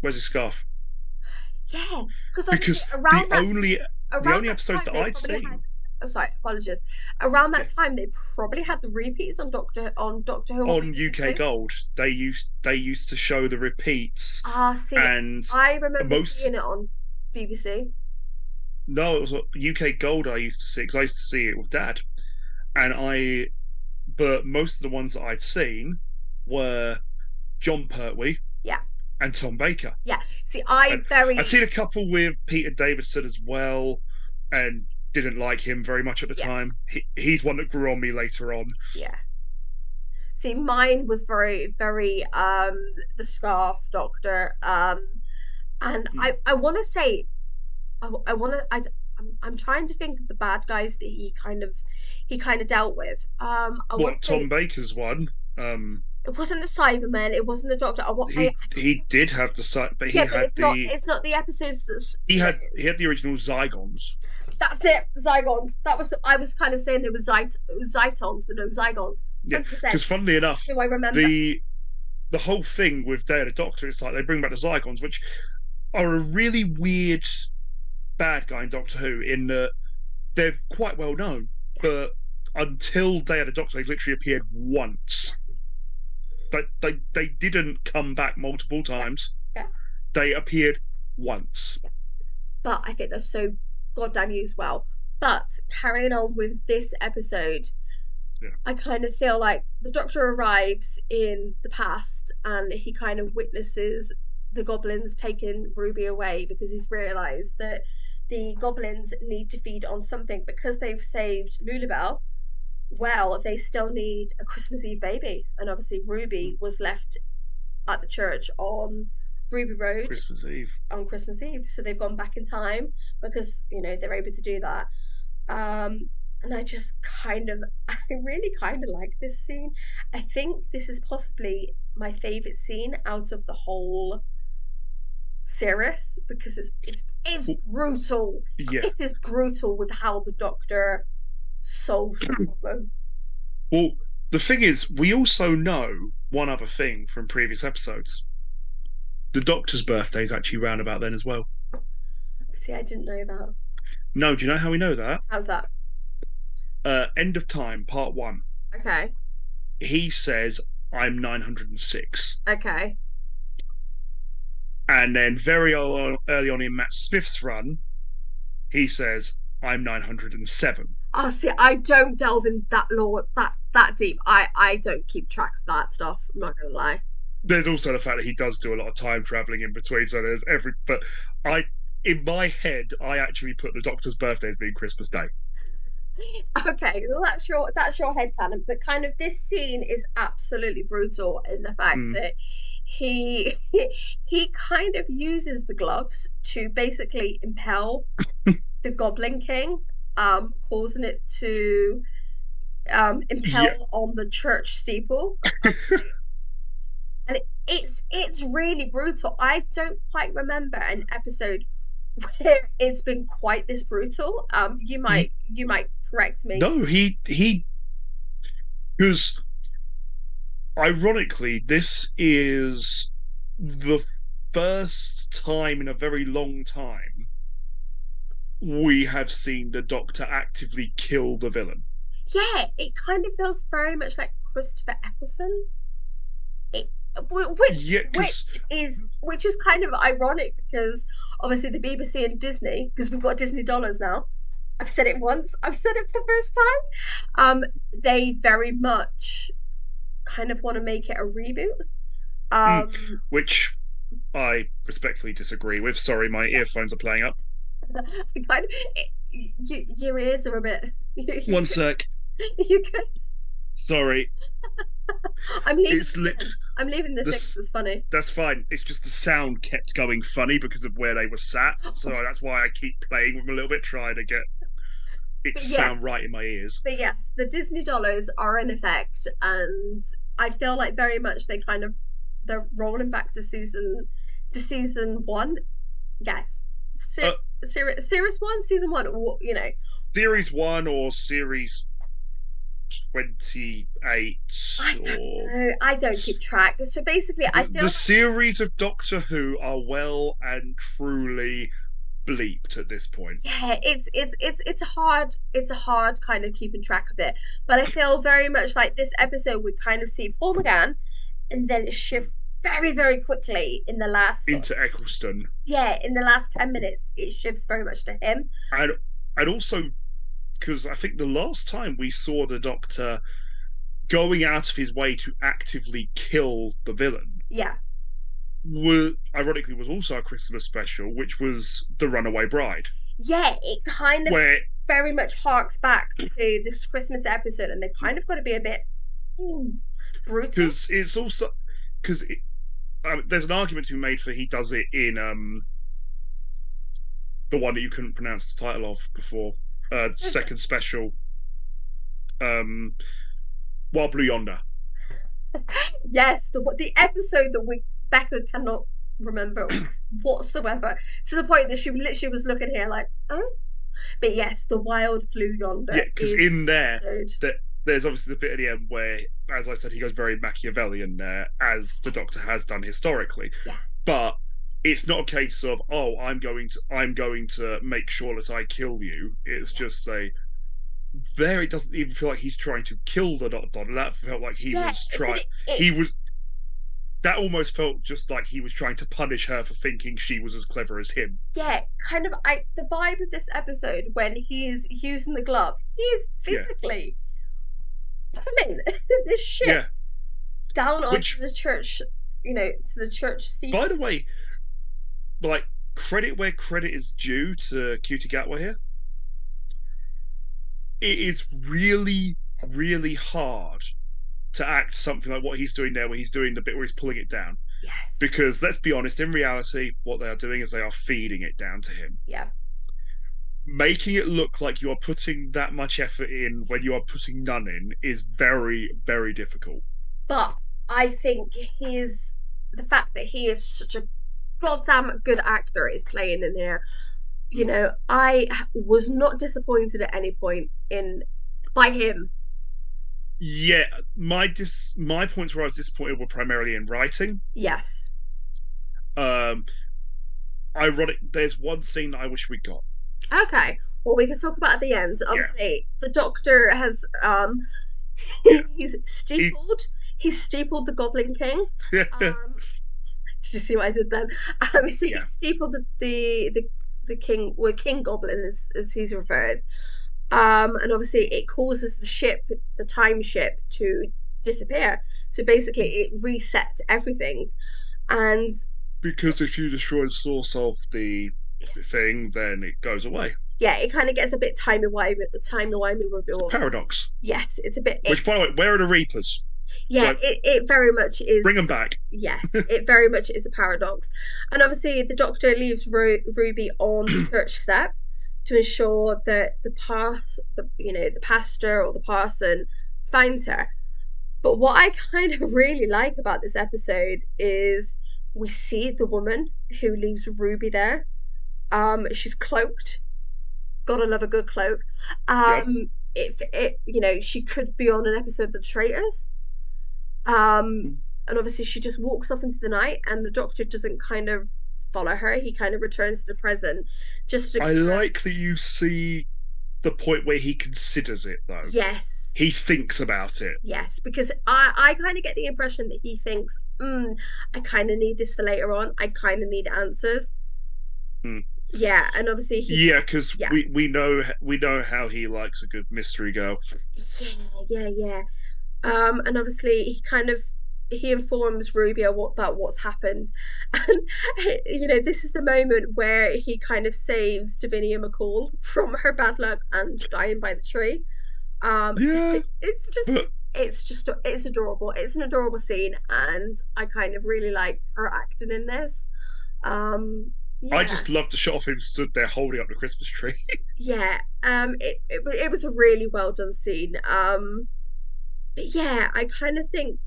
"Where's his scarf?" yeah. Because obviously Because the only the around only that episodes time that they I'd probably had. seen, Oh, sorry, apologies. Around yeah, that time they probably had the repeats on Doctor Who on on BBC UK Two. Gold, they used to show the repeats, Ah, see, and I remember seeing most it on BBC. no, it was UK Gold I used to see because I used to see it with Dad, and but most of the ones that I'd seen were John Pertwee Yeah, and Tom Baker. yeah. See, I And I'd very seen a couple with Peter Davison as well, and didn't like him very much at the yeah, time. He's one that grew on me later on. yeah. See, mine was very, very the scarf doctor. And Mm. I want to say I want to I'm trying to think of the bad guys that he kind of dealt with. I want What to Tom say Baker's one? it wasn't the Cybermen, it wasn't the Doctor. I He did have the site, but Yeah, but it's not the episodes that's he had the original Zygons. that's it, Zygons. I was kind of saying there was Zytons, but no Zygons. Yeah, 100%. because funnily That's enough, who I remember. the the whole thing with Day of the Doctor is like they bring back the Zygons, which are a really weird bad guy in Doctor Who. In that they're quite well known, but until Day of the Doctor, they literally appeared once. But they didn't come back multiple Yeah, times. yeah, They appeared once. yeah. But I think they're so goddamn used well. But carrying on with this episode, Yeah. I kind of feel like the Doctor arrives in the past and he kind of witnesses the goblins taking Ruby away because he's realised that the goblins need to feed on something because they've saved Lulabelle. Well, they still need a Christmas Eve baby, and obviously Ruby was left at the church on Ruby Road Christmas Eve. on Christmas Eve, so they've gone back in time because they're able to do that. And I just I really kind of like this scene. I think this is possibly my favorite scene out of the whole series because it's brutal. Yeah. It is brutal with how the Doctor solves the problem. Well, the thing is, we also know one other thing from previous episodes. The Doctor's birthday is actually round about then as well. See, I didn't know that. No, do you know how we know that? How's that? End of Time, Part 1. Okay. He says, I'm 906. Okay. And then early on in Matt Smith's run, he says, I'm 907. Oh, see, I don't delve in that lore that deep. I don't keep track of that stuff. I'm not gonna lie. There's also the fact that he does do a lot of time traveling in between, so there's but I in my head, I actually put the Doctor's birthday as being Christmas Day. Okay, well that's your headcanon, but kind of this scene is absolutely brutal in the fact Mm. that he he kind of uses the gloves to basically impel the Goblin King, causing it to Yeah. impel on the church steeple. And it's really brutal. I don't quite remember an episode where it's been quite this brutal. You might correct me. No, he because ironically, this is the first time in a very long time we have seen the Doctor actively kill the villain. Yeah, it kind of feels very much like Christopher Eccleston. It, which Yeah, which because is kind of ironic because obviously the BBC and Disney, because we've got Disney dollars now. I've said it once. I've said it for the first time. They very much kind of want to make it a reboot. Um, which I respectfully disagree with. Sorry, my earphones are playing up. kind of, your ears are a bit. One sec. You could. Sorry. I'm leaving. It's lit. I'm leaving this in 'cause This it's funny. That's fine. It's just the sound kept going funny because of where they were sat. So that's why I keep playing with them a little bit, trying to get it But to yes, sound right in my ears. the Disney dollars are in effect, and I feel like very much they're rolling back to season one. Yes, Uh, series one, season one. Series 1 or Series 28 I don't or know. I don't keep track. So basically, I feel the like series of Doctor Who are well and truly bleeped at this point. yeah, it's a hard kind of keeping track of it. But I feel very much like this episode we kind of see Paul McGann, and then it shifts very very quickly in the last Into Eccleston. yeah, in the last 10 minutes it shifts very much to him. And also because I think the last time we saw the Doctor going out of his way to actively kill the villain Yeah, ironically was also a Christmas special, which was The Runaway Bride, yeah, it kind of where very much harks back to this Christmas episode, and they've kind of got to be a bit brutal. because it's also because there's an argument to be made for he does it in the one that you couldn't pronounce the title of before. Second special, um, Wild Blue Yonder. Yes, the episode that we Becca cannot remember whatsoever, to the point that she literally was looking here like, oh. But yes, the Wild Blue Yeah, Yonder because is in the there, episode. that there's obviously the bit at the end where, as I said, he goes very Machiavellian there, as the Doctor has done historically. Yeah, But it's not a case of, oh, I'm going to make sure that I kill you. It's yeah, just a there. It doesn't even feel like he's trying to kill the Doctor. That felt like he yeah. was But trying. it He was. That almost felt just like he was trying to punish her for thinking she was as clever as him. yeah, kind of. I the vibe of this episode when he's using the glove, he's Yeah, physically pulling this ship yeah. down onto Which, the church, to the church by steeple. the way, like credit where credit is due to Cutie Gatwa here. It is really, really hard to act something like what he's doing there, where he's doing the bit where he's pulling it down. Yes. Because let's be honest, in reality, what they are doing is they are feeding it down to him. Yeah. Making it look like you are putting that much effort in when you are putting none in is very, very difficult. But I think the fact that he is such a goddamn good actor is playing in here. I was not disappointed at any point in by him. Yeah, my points where I was disappointed were primarily in writing. Yes. Um, Ironic. There's one scene that I wish we got. Okay. Well, we can talk about at the end. Yeah, Obviously, the Doctor has yeah. he's He, steepled. He's steepled the Goblin King. yeah, Did you see what I did then? So he yeah. steepled the king, well, King Goblin as he's referred. And obviously it causes the ship, the time ship, to disappear. So basically, it resets everything, and Because if you destroy the source of the thing, then it goes away. yeah, it kind of gets a bit timey-wimey with it It's a all. paradox. Yes, it's a bit. Which, by the way, where are the Reapers? Yeah, Like, it very much is. bring them back. Yes, it very much is a paradox. And obviously, the Doctor leaves Ruby on the church step to ensure that the pastor or the parson finds her. But what I kind of really like about this episode is we see the woman who leaves Ruby there. She's cloaked. Gotta love a good cloak. Yep. She could be on an episode of The Traitors. And obviously she just walks off into the night, and the Doctor doesn't kind of follow her. He kind of returns to the present, just to I like that you see the point where he considers it, though. yes, He thinks about it. yes, because I kind of get the impression that he thinks, I kind of need this for later on. I kind of need answers. Mm. Yeah, and obviously Yeah, because yeah, we know how he likes a good mystery girl. yeah. And obviously he informs Ruby about what's happened, and this is the moment where he kind of saves Davinia McCall from her bad luck and dying by the tree. Yeah, It's just but it's adorable. It's an adorable scene, and I kind of really like her acting in this. Um, I yeah, just love the shot of him stood there holding up the Christmas tree. yeah. It was a really well done scene. But yeah, I kind of think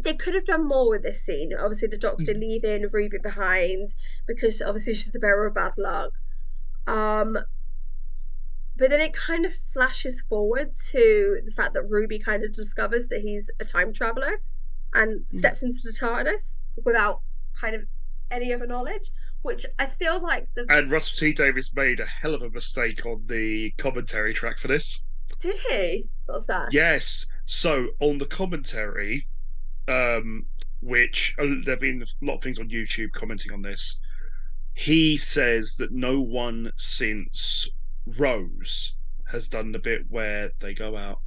they could have done more with this scene. Obviously, the Doctor leaving Ruby behind because obviously she's the bearer of bad luck. Um, but then it kind of flashes forward to the fact that Ruby kind of discovers that he's a time traveler and steps into the TARDIS without kind of any other knowledge, which I feel like the And Russell T Davies made a hell of a mistake on the commentary track for this. did he? What's that? Yes. So on the commentary, um, which there've been a lot of things on YouTube commenting on this. He says that no one since Rose has done the bit where they go out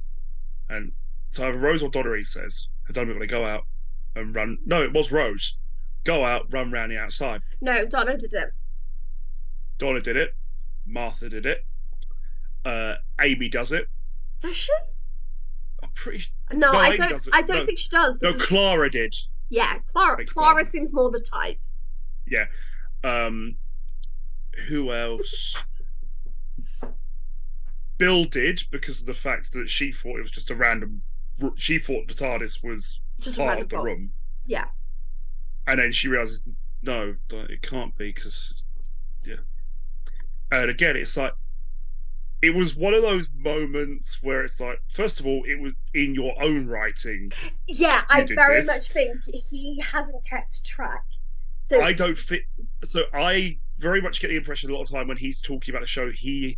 and so either Rose or Donna, he says, have done it where they go out and run. No, it was Rose. Go out, run round the outside. No, Donna did it. Donna did it. Martha did it. Amy does it. Does she? I'm pretty. No, No, I Amy don't. does it. I don't No, think she does no, because Clara did. yeah, Clara. Beg your Clara pardon. seems more the type. Yeah. Um, Who else? Bill did because of the fact that she thought it was just a random. She thought the TARDIS was Just a part random of the box. room, Yeah. and then she realizes no, it can't be because yeah. And again, it's like it was one of those moments where it's like, first of all, it was in your own writing. Yeah, You I did very this. much think he hasn't kept track. So I don't fit. So I very much get the impression a lot of time when he's talking about the show, he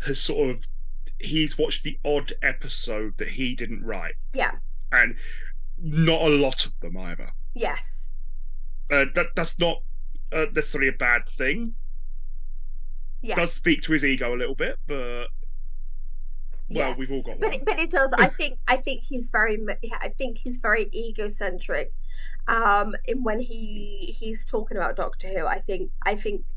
has sort of he's watched the odd episode that he didn't write, yeah, and not a lot of them either. yes, That's not necessarily a bad thing. Does yes. speak to his ego a little bit, but well, Yeah, we've all got but one. it does. I think he's very yeah, I think he's very egocentric. In when he's talking about Doctor Who, I think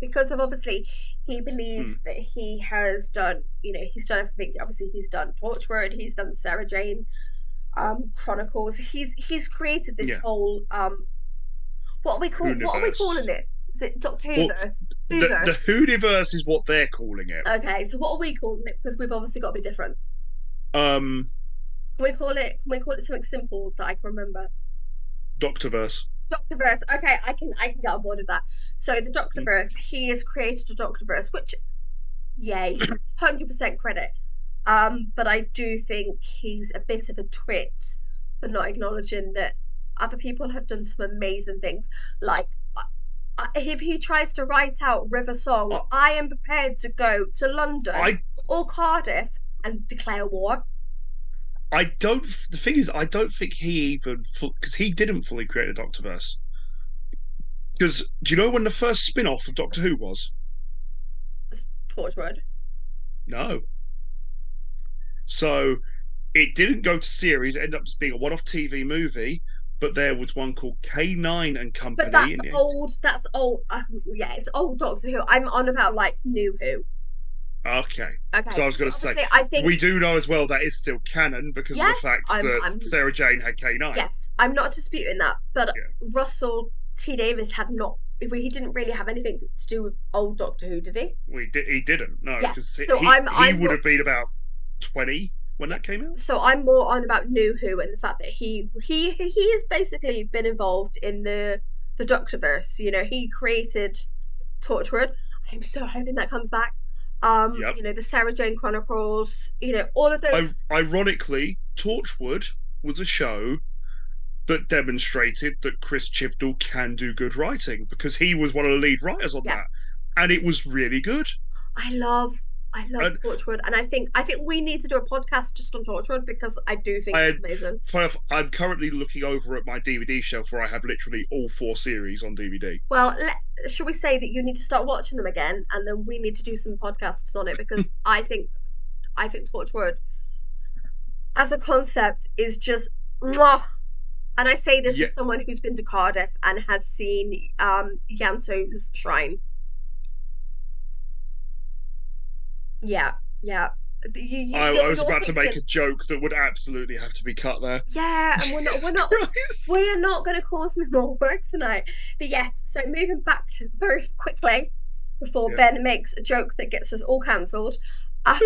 because of obviously he Hmm. believes that he has done, he's done everything. Obviously, he's done Torchwood, he's done Sarah Jane Chronicles. He's created this Yeah, whole what are we calling universe. it? Is it Doctor Well, Whoverse? the Whoverse. Hooniverse is what they're calling it. Okay, so what are we calling it? Because we've obviously got to be different. Um, Can we call it something simple that I can remember? Doctorverse. Doctorverse. Okay, I can get on board with that. So the Hmm. Doctorverse, he has created a Doctorverse, which yay, 100% credit. But I do think he's a bit of a twit for not acknowledging that other people have done some amazing things. Like if he tries to write out River Song, I, I am prepared to go to London I or Cardiff and declare war. I don't. The thing is, I don't think he even because he didn't fully create a Doctorverse. Because do you know when the first spin-off of Doctor Who was? Torchwood. No. So it didn't go to series. It ended up just being a one-off TV movie. But there was one called K9 and But Company, that's and it, old. That's old. Yeah, it's old Doctor Who. I'm on about like new Who. okay. So Okay, I was because going to say obviously I think we do know as well that is still canon because of the yes, fact I'm. that I'm Sarah Jane had K9. yes, I'm not disputing that. But Yeah, Russell T Davis had not. He didn't really have anything to do with old Doctor Who, did he? we did. He didn't. No, Yeah. because So he I'm would more have been about 20 when yeah. that came out. So I'm more on about new Who and the fact that he has basically been involved in the Doctorverse. He created Torchwood. I'm so hoping that comes back. Yep. The Sarah Jane Chronicles, all of those. Ironically, Torchwood was a show that demonstrated that Chris Chibnall can do good writing because he was one of the lead writers on Yeah, that, and it was really good. I love I love And Torchwood, and I think we need to do a podcast just on Torchwood because I do think it's I, amazing. I'm currently looking over at my DVD shelf where I have literally all four series on DVD. Well, shall we say that you need to start watching them again, and then we need to do some podcasts on it because I think Torchwood as a concept is just mwah. And I say this Yeah, as someone who's been to Cardiff and has seen Yanto's shrine. Yeah, yeah. I was You're about to make thinking, a joke that would absolutely have to be cut there. yeah, and we're not, we're Jesus not, Christ. we're not going to cause me more work tonight. But yes, so moving back to very quickly before Yeah. Ben makes a joke that gets us all cancelled. Um,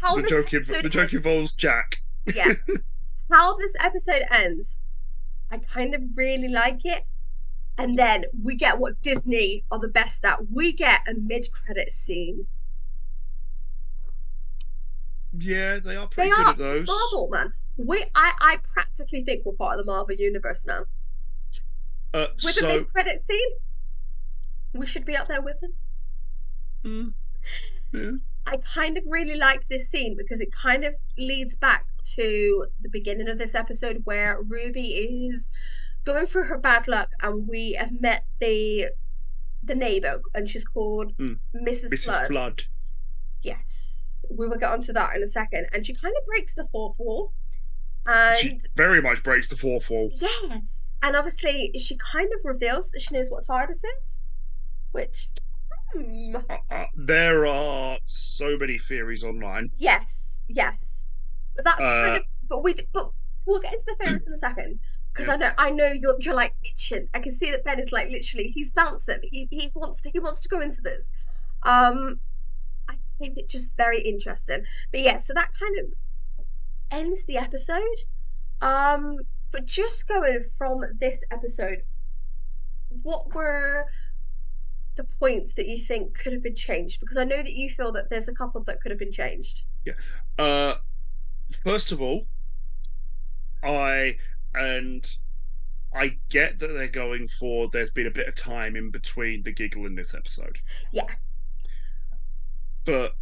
how this The episode joke ends. involves Jack. Yeah, how this episode ends. I kind of really like it. And then we get what Disney are the best at. We get a mid-credit scene. Yeah, they are They pretty good are at those. Marvel, man. I practically think we're part of the Marvel universe now. With a So mid-credit scene, we should be up there with them. mm, yeah. I kind of really like this scene because it kind of leads back to the beginning of this episode where Ruby is going through her bad luck, and we have met the neighbor, and she's called Mrs. Mrs. Flood. Flood. Yes, we will get onto that in a second. And she kind of breaks the fourth wall, She and very much breaks the fourth wall. yeah, and obviously she kind of reveals that she knows what TARDIS is, which There are so many theories online. yes, yes, but that's kind Uh, of but we'll get into the theories in a second because Yeah. I know you're like itching. I can see that Ben is like literally he's bouncing. He wants to go into this. Um, I find it just very interesting. But yeah, so that kind of ends the episode. Um, but just going from this episode, what were the points that you think could have been changed? Because I know that you feel that there's a couple that could have been changed. Yeah. Uh, First of all, I and I get that they're going for. There's been a bit of time in between the giggle in this episode, Yeah, but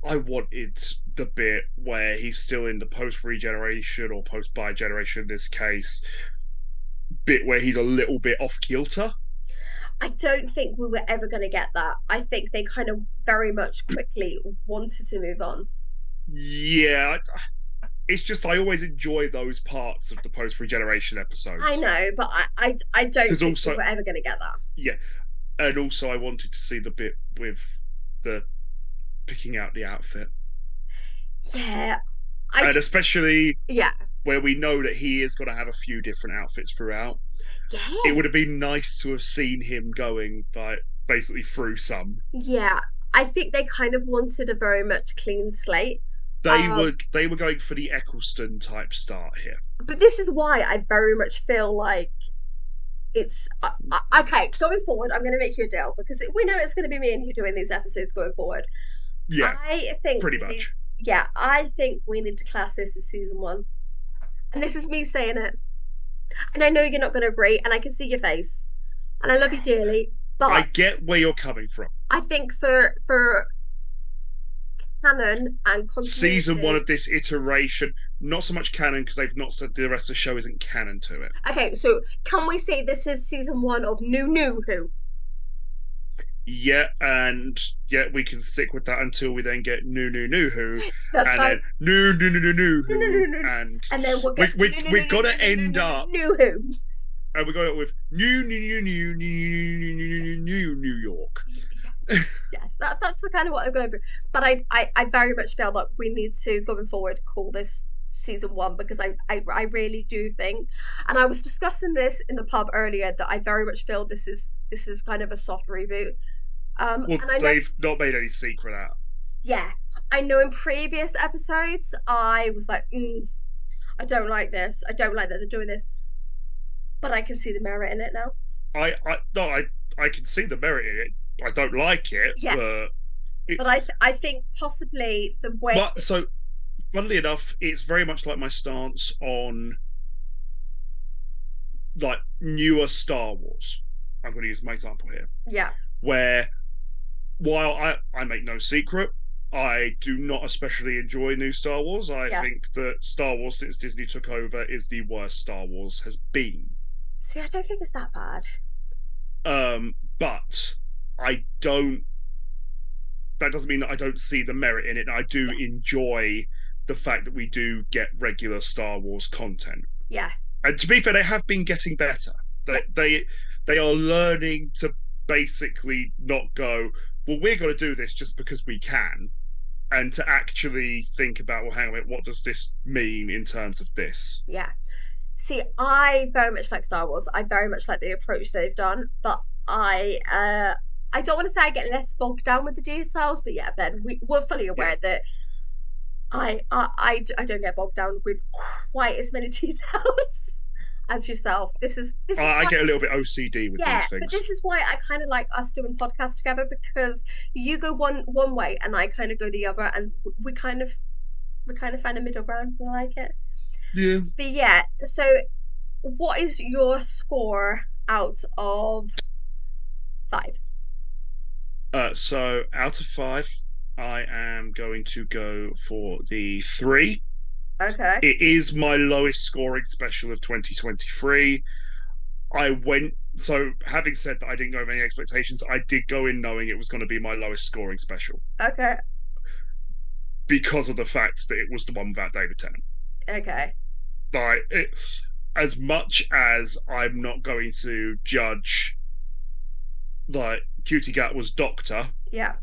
I wanted the bit where he's still in the post regeneration or post bi generation in this case, bit where he's a little bit off kilter. I don't think we were ever going to get that. I think they kind of very much quickly wanted to move on. Yeah, it's just I always enjoy those parts of the post regeneration I episodes know, but I don't because think we also, were ever going to get that. yeah, and also I wanted to see the bit with the picking out the outfit, Yeah, I and just, especially yeah, where we know that he is going to have a few different outfits throughout. It yeah, would have been nice to have seen him going like basically through some. yeah. I think they kind of wanted a very much clean slate. They were going for the Eccleston type start here. But this is why I very much feel like it's okay. Going forward, I'm going to make you a deal because we know it's going to be me and you doing these episodes going forward. Yeah, I think pretty we need, much. yeah, I think we need to class this as season 1. And this is me saying it. And I know you're not going to agree, and I can see your face. And I love you dearly, I but get where you're coming from. I think for canon and Season one continuity. of this iteration, not so much canon because they've not said the rest of the show isn't canon to it. Okay, so can we say this is season 1 of New Who? Yeah, and yeah, we can stick with that until we then get new who, That's and fine. then new No, no, no, who, no. and And then we'll we get we we got to end up, New Who. and we got it with New York. Yes, yes, that's the kind of what I'm going through. But I very much feel that we need to going forward call this season 1 because I really do think, and I was discussing this in the pub earlier that I very much feel this is kind of a soft reboot. Well, And I know, they've not made any secret out. yeah, I know in previous episodes I was like, I don't like this. I don't like that they're doing this, but I can see the merit in it now. I no, I can see the merit in it. I don't like it, Yeah, but it, but I think possibly the way, but so funnily enough, it's very much like my stance on like newer Star Wars. I'm going to use my example here, yeah, where while I make no secret, I do not especially enjoy new Star Wars. I yes. think that Star Wars since Disney took over is the worst Star Wars has been. See, I don't think it's that bad. But I don't. That doesn't mean that I don't see the merit in it. I do Yeah, enjoy the fact that we do get regular Star Wars content. yeah, And to be fair, they have been getting better. yeah, They are learning to basically not go, well, we're going to do this just because we can, and to actually think about, well, hang on a minute, what does this mean in terms of this? yeah. See, I very much like Star Wars. I very much like the approach they've done, but I don't want to say I get less bogged down with the details, but yeah, Ben, we're fully Yeah, aware that I don't get bogged down with quite as many details as yourself. This is I why, get a little bit OCD with yeah, these but things. this is why I kind of like us doing podcasts together because you go one way and I kind of go the other, and we kind of find a middle ground. I like it. Yeah. But yeah, so what is your score out of 5? So out of five, I am going to go for the 3. Okay. It is my lowest scoring special of 2023. I went so having said that I didn't go with any expectations, I did go in knowing it was going to be my lowest scoring special Okay. because of the fact that it was the one without David Tennant. Okay. Like it, as much as I'm not going to judge like Cutie Gat was Doctor, Yeah.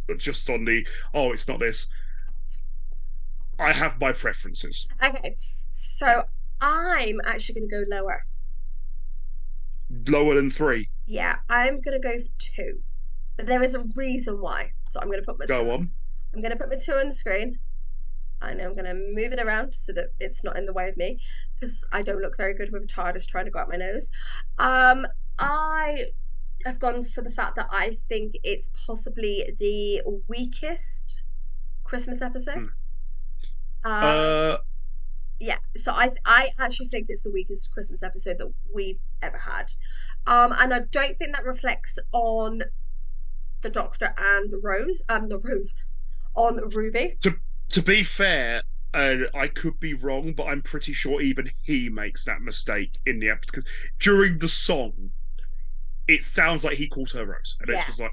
but just on the oh it's not this. I have my preferences. Okay. So I'm actually going to go lower. Lower than three. Yeah, I'm going to go for two. But there is a reason why. So I'm going to put my two. Go on. I'm going to put my two on the screen. And I'm going to move it around so that it's not in the way of me because I don't look very good with a TARDIS trying to go out my nose. I have gone for the fact that I think it's possibly the weakest Christmas episode. Hmm. Um, Uh, yeah, so I actually think it's the weakest Christmas episode that we've ever had. And I don't think that reflects on the Doctor and Rose, the Rose on Ruby. to to be fair, I could be wrong, but I'm pretty sure even he makes that mistake in the episode. During the song, it sounds like he calls her Rose, and it's Yeah, just like,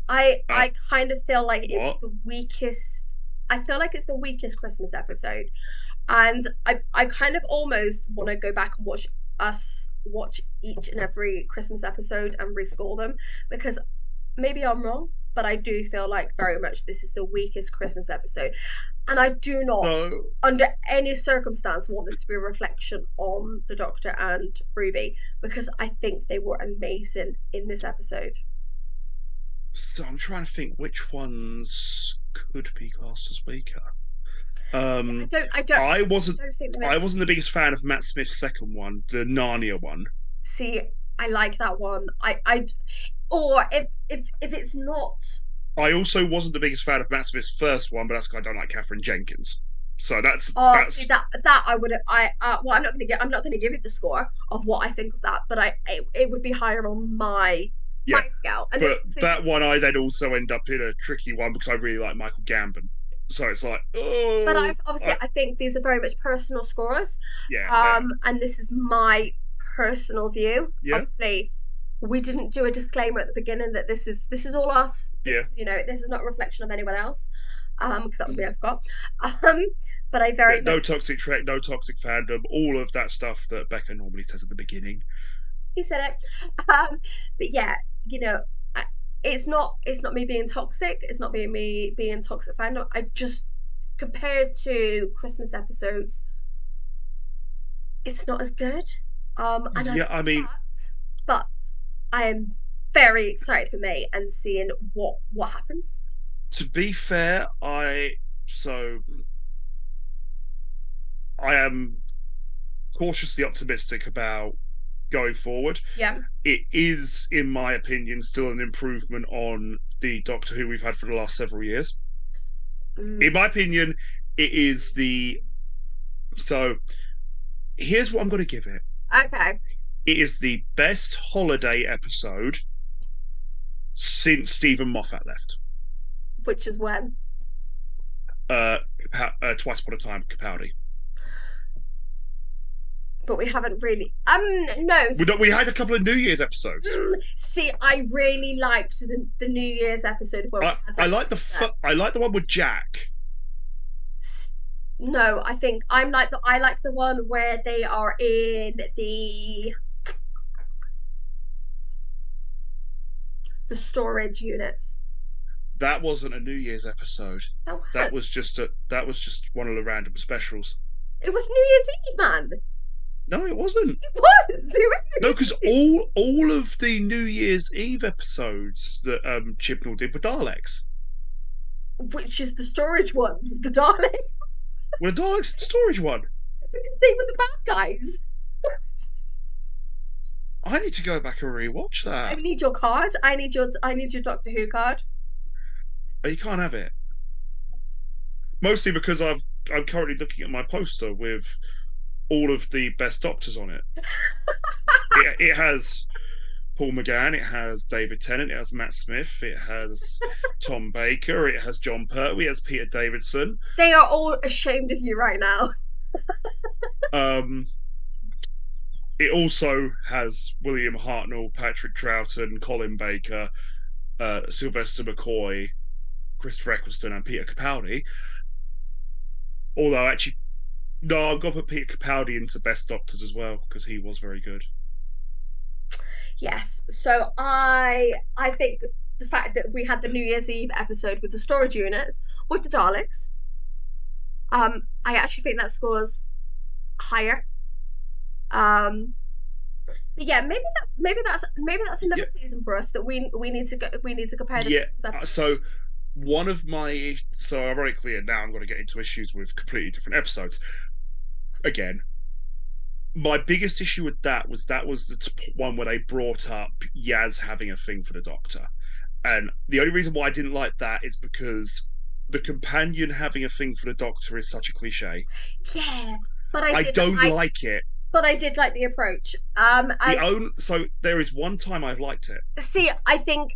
I kind of feel like it's what? the weakest. I feel like it's the weakest Christmas episode, and I kind of almost want to go back and watch each and every Christmas episode and rescore them because maybe I'm wrong, but I do feel like very much this is the weakest Christmas episode. And I do not, So, under any circumstance, want this to be a reflection on the Doctor and Ruby because I think they were amazing in this episode. so I'm trying to think which ones could be classed as weaker. Yeah, Um, I wasn't I don't think I wasn't the biggest fan of Matt Smith's second one, the Narnia one. see. I like that one. Or if it's not. I also wasn't the biggest fan of Matt Smith's first one, but that's because I don't like Catherine Jenkins. So that's Oh, see that's that I would I well I'm not gonna give it the score of what I think of that, but it would be higher on yeah. my scale. And But that one I then also end up in a tricky one because I really like Michael Gambon. So it's like, but oh, I've obviously I think these are very much personal scores. yeah, they are. And this is my personal view. Yeah, Obviously, we didn't do a disclaimer at the beginning that this is all us. This yeah. is this is not a reflection of anyone else. Because that was me, I forgot. Um, but I very No much toxic Trek, no toxic fandom, all of that stuff that Becca normally says at the beginning. he said it. But yeah, you know, it's not me being toxic. It's not being me being toxic fandom. I just compared to Christmas episodes, it's not as good. And I Yeah, I mean, but I am very excited for May and seeing what happens. to be fair, so I am cautiously optimistic about going forward. Yeah. It is, in my opinion, still an improvement on the Doctor Who we've had for the last several years. In Mm. my opinion, it is the so. Here's what I'm going to give it. Okay. It is the best holiday episode since Stephen Moffat left. Which is when. Uh, Twice Upon a Time, Capaldi. But we haven't really. No. We had a couple of New Year's episodes. See, I really liked the New Year's episode where we had I the like I like the one with Jack. No, I think I like the one where they are in the storage units. That wasn't a New Year's episode. That That was. was just one of the random specials. It was New Year's Eve, man. No, it wasn't. It was. It was New No, because Year's Eve. all of the New Year's Eve episodes that Chibnall did were Daleks. Which is the storage one, the Daleks, Were the Daleks in the storage one? because they were the bad guys. I need to go back and rewatch I that. need your card. I need your Doctor Who card. Oh, you can't have it. Mostly because I'm currently looking at my poster with all of the best Doctors on it. It has Paul McGann, it has David Tennant, it has Matt Smith, it has Tom Baker, it has John Pertwee, it has Peter Davidson. They are all ashamed of you right now. Um, it also has William Hartnell, Patrick Troughton, Colin Baker, Sylvester McCoy, Christopher Eccleston, and Peter Capaldi. Although, actually, no, I've got to put Peter Capaldi into Best Doctors as well because he was very good. Yes. So I think the fact that we had the New Year's Eve episode with the storage units with the Daleks, I actually think that scores higher. Um, but yeah, maybe that's another Yeah, season for us that we need to go, we need to compare the yeah. Christmas episode. So one of my so ironically, and now I'm going to get into issues with completely different episodes again. My biggest issue with that was the one where they brought up Yaz having a thing for the Doctor, and the only reason why I didn't like that is because the companion having a thing for the Doctor is such a cliche. Yeah, but I don't like it. I did like the approach. So there is one time I've liked it. See, I think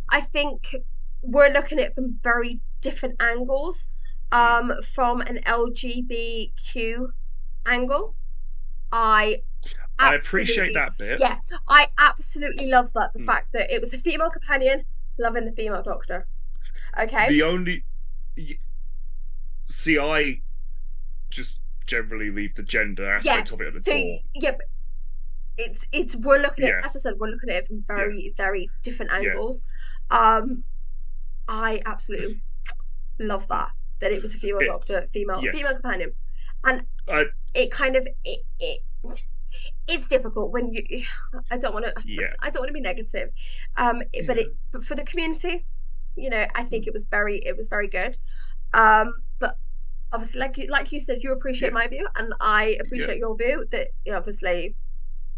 we're looking at it from very different angles. Mm. From an LGBTQ angle, I I appreciate absolutely, that bit. yeah, I absolutely love that. The Mm. fact that it was a female companion loving the female doctor. Okay. The only see, I just generally leave the gender Yeah. aspect of it at the So door. yeah, but it's we're looking at, Yeah, as I said, we're looking at it from yeah, very different yeah, angles. I absolutely love that it was a female it, doctor, yeah. female companion, and I it kind of it's difficult when you. yeah, I don't want to be negative, yeah, but for the community, I think mm, it was very good. But obviously, like you said, you appreciate yeah, my view, and I yeah, appreciate your view. That obviously,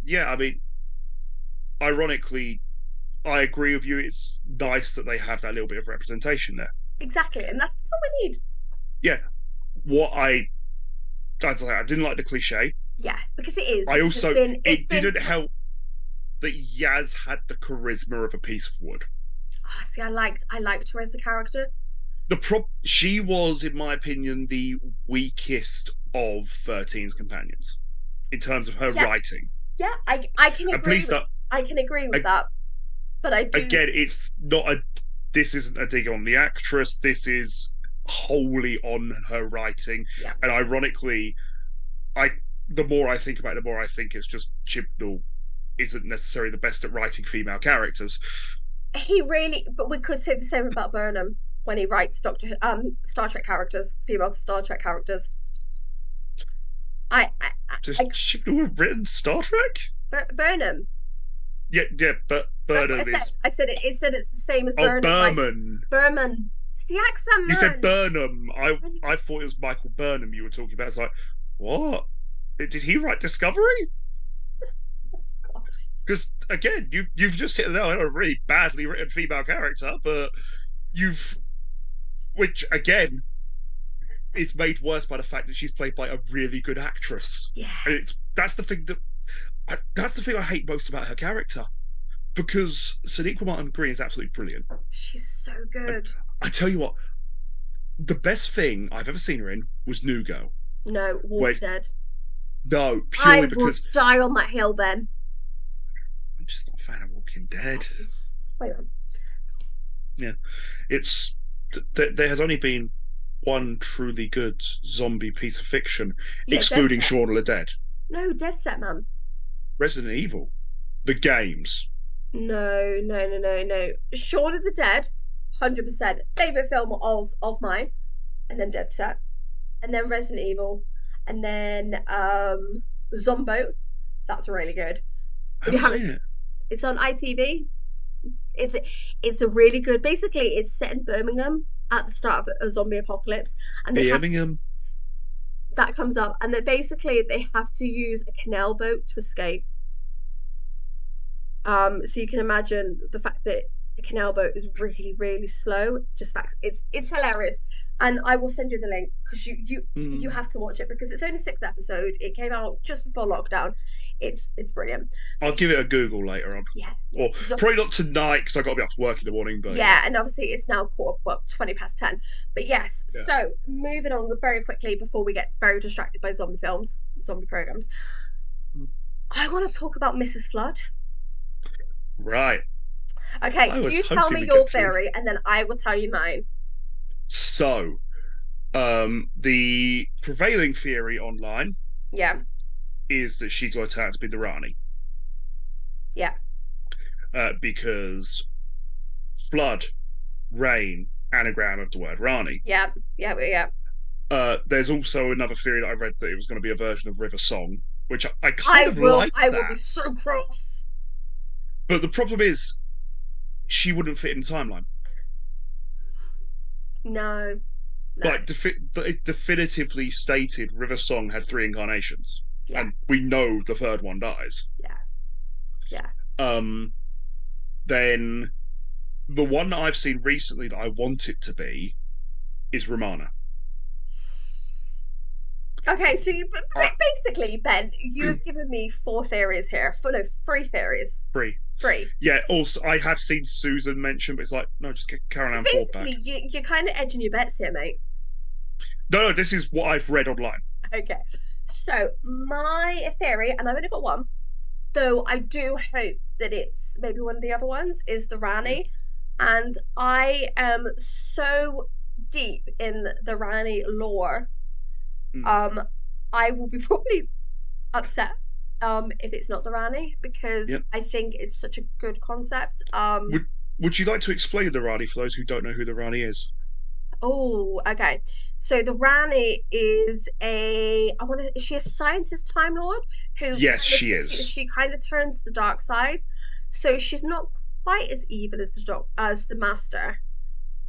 yeah. I mean, ironically, I agree with you. It's nice that they have that little bit of representation there. exactly, and that's all we need. Yeah. What I didn't like the cliche. Yeah, because it is I because also it's it been. didn't help that Yaz had the charisma of a piece of wood. Oh, see, I liked her as a character. She was, in my opinion, the weakest of 13's companions in terms of her Yeah, writing. yeah, And please don't. I can agree with that, but I do. Again, it's not a. This isn't a dig on the actress. This is wholly on her writing. Yeah, And ironically, I the more I think about it, the more I think it's just Chibnall isn't necessarily the best at writing female characters. he really. But we could say the same about Burnham when he writes Star Trek characters, female Star Trek characters. Just I Chibnall have written Star Trek? Burnham. Yeah, yeah, but That's what I Burnham said. is. I said it said it's the same as Oh, Burnham. Like Berman. Berman. It's the accent, You said man. Burnham. I thought it was Michael Burnham you were talking about. It's like, what? Did he write Discovery? God. Because again, you've just hit a really badly written female character, but you've which again is made worse by the fact that she's played by a really good actress, Yeah, and it's that's the thing I hate most about her character because Sonequa Martin Green is absolutely brilliant. she's so And good. I tell you what, the best thing I've ever seen her in was New Girl. No, Where Walking Dead. no, I purely will because die on that hill, Ben. I'm just not a fan of Walking Dead. Wait on. Yeah, it's there has only been one truly good zombie piece of fiction, Yeah, Dead excluding Set. Shaun of the Dead. No, Dead Set, man. Resident Evil, the games. No, no, no, no, no. Shaun of the Dead, 100% favorite film of mine, and then Dead Set, and then Resident Evil, and then Zombo. That's really good. I If you haven't haven't, seen it. it's on ITV. It's it's a really good. Basically, it's set in Birmingham at the start of a zombie apocalypse, and they have Birmingham. that comes up, and then basically they have to use a canal boat to escape. So you can imagine the fact that a canal boat is really slow. Just facts. It's hilarious, and I will send you the link because you Mm. have to watch it because it's only 6 episodes. It came out just before lockdown. It's brilliant. I'll give it a Google later on, Yeah, yeah. or probably not tonight because I got to be up for work in the morning. But yeah, Yeah, and obviously it's now 20 past 10. But yes, yeah. so moving on very quickly before we get very distracted by zombie films, zombie programs. I want to talk about Mrs. Flood. Right. Okay, I was you tell hoping me we your get to theory, this. and then I will tell you mine. So, the prevailing theory online Yeah, is that she's going to turn out to be the Rani, yeah, because flood, rain, anagram of the word Rani. yeah, yeah, yeah. There's also another theory that I read that it was going to be a version of River Song. which I kind of like I will be that. so cross. But the problem is, she wouldn't fit in the timeline. No, no. Like, it definitively stated River Song had three incarnations, Yeah, and we know the third one dies. yeah, yeah. Um, then the one that I've seen recently that I want it to be is Romana. Okay, so you I basically, Ben, you have given me four theories here. For no, three theories. Free. Three. Yeah, also I have seen Susan mentioned, but it's like, no, just get Carol Ann Ford back. Basically, you're kind of edging your bets here, mate. No, this is what I've read online. Okay. So my theory, and I've only got one, though I do hope that it's maybe one of the other ones, is the Yeah. Rani. And I am so deep in the Rani lore. Mm. Um, I will be probably upset if it's not the Rani because Yeah. I think it's such a good concept. Would you like to explain the Rani for those who don't know who the Rani is? Oh, okay. So the Rani is is she a scientist Time Lord who Yes, kind of she is. she kind of turns to the dark side. So she's not quite as evil as as the Master,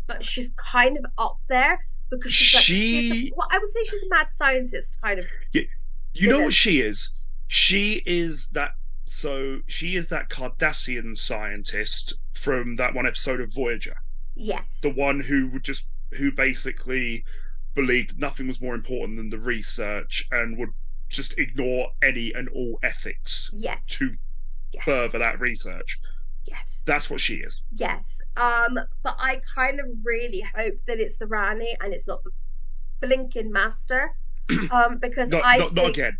but she's kind of up there because she's the She, well, I would say she's a mad scientist kind of you, you know what villain. she is? She is that. So she is that Cardassian scientist from that one episode of Voyager, the Yes. one who basically believed nothing was more important than the research and would just ignore any and all ethics Yes. to Yes. further that research. Yes. That's what she is. Yes. But I kind of really hope that it's the Rani and it's not the blinking Master. Because Not again.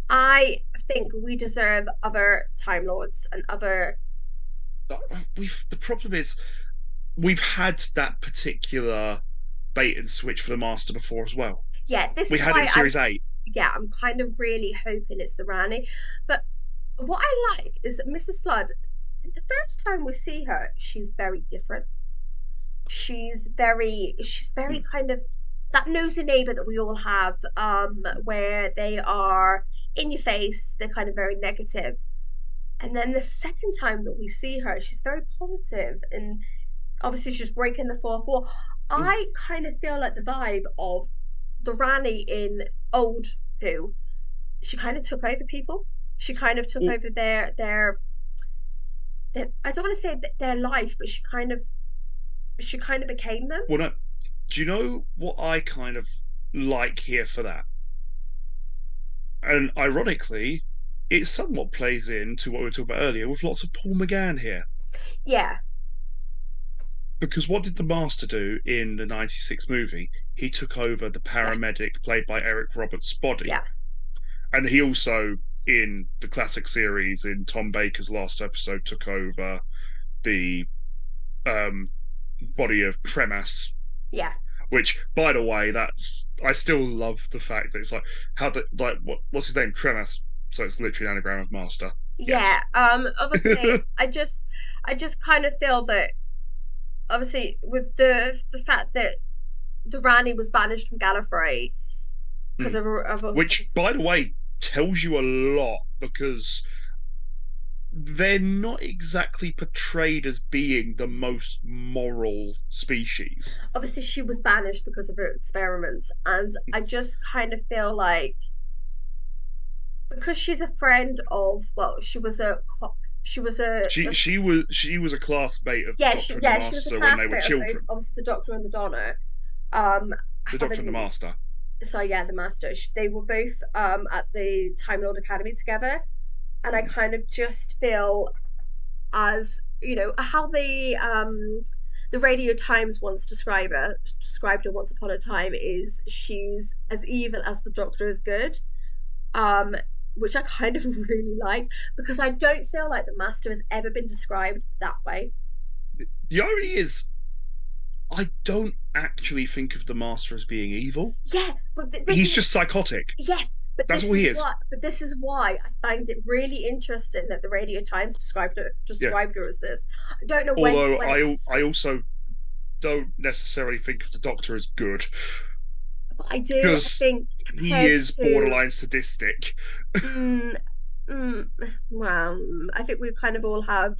I think we deserve other Time Lords and other. We've The problem is we've had that particular bait and switch for the Master before as well. Yeah, this We is had it why in Series 8. I'm kind of really hoping it's the Rani. But what I like is that Mrs. Flood. The first time we see her, she's very different. She's very Mm. kind of that nosy neighbor that we all have, where they are in your face, they're kind of very negative. And then the second time that we see her, she's very positive and obviously she's breaking the fourth wall. Mm. I kind of feel like the vibe of the Rani in old Who. She kind of took over people. She kind of took Well, over their I don't want to say their life, but she kind of became them. well, no. Do you know what I kind of like here for that? And ironically, it somewhat plays into what we were talking about earlier with lots of Paul McGann here. Yeah, Because what did the Master do in the '96 movie? He took over the yeah, paramedic played by Eric Roberts' body. yeah, And he also, in the classic series, in Tom Baker's last episode, took over the um, body of Tremas. yeah. Which, by the way, I still love the fact that it's like what's his name, Tremas. So it's literally an anagram of Master. Yes. Yeah. Obviously I just kind of feel that obviously with the fact that the Rani was banished from Gallifrey because Hmm. Which, obviously, by the way, tells you a lot because they're not exactly portrayed as being the most moral species. obviously she was banished because of her experiments, and I just kind of feel like because she's a friend of she was She was a classmate of the yeah Doctor and the she was a Master when they were classmate of both children. obviously the Doctor and the Donner. Um, The Doctor and the having Master. so yeah the Master they were both at the Time Lord Academy together, and I kind of just feel as you know how the Radio Times once described her once upon a time is she's as evil as the Doctor is good, um which I kind of really like because I don't feel like the Master has ever been described that way. The irony is, I don't actually think of the Master as being evil. Yeah, but this He's is just psychotic. yes, That's all he is. this is why I find it really interesting that the Radio Times Yeah. described her as this. I don't know Although when it I also don't necessarily think of the Doctor as good. But I do, I because think, he compared is to borderline sadistic. mm, mm, well, I think we kind of all have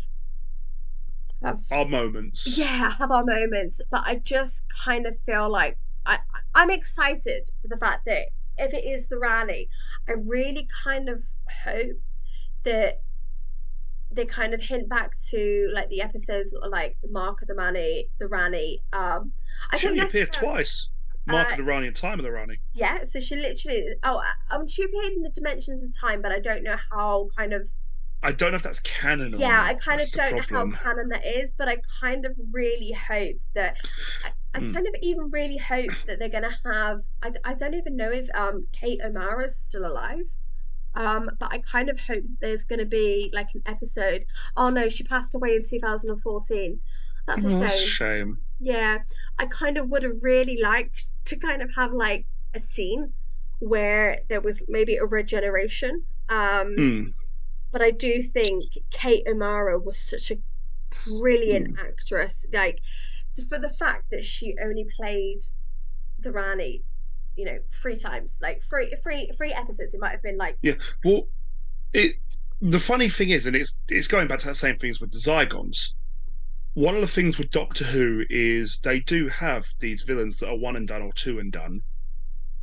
Our moments. yeah, have our moments, but I just kind of feel like I'm excited for the fact that if it is the Rani, I really kind of hope that they kind of hint back to like the episodes like the Mark of the Rani, the Rani. I She don't only appeared necessarily twice. Mark uh of the Rani and Time of the Rani. yeah, so she literally she appeared in the Dimensions of Time, but I don't know how kind of I don't know if that's canon or yeah, I not. kind of That's the don't know how problem. canon that is, but I kind of really hope that I Mm. kind of even really hope that they're gonna have I don't even know if Kate O'Mara's still alive. But I kind of hope there's gonna be like an episode. Oh no, she passed away in 2014. That's a Oh, that's a shame. shame. Yeah, I kind of would have really liked to kind of have like a scene where there was maybe a regeneration. Mm. But I do think Kate O'Mara was such a brilliant Mm. actress. Like for the fact that she only played the Rani, three times, like three episodes. It might have been like Yeah. Well, it. The funny thing is, and it's going back to that same things with the Zygons. One of the things with Doctor Who is they do have these villains that are one and done or two and done,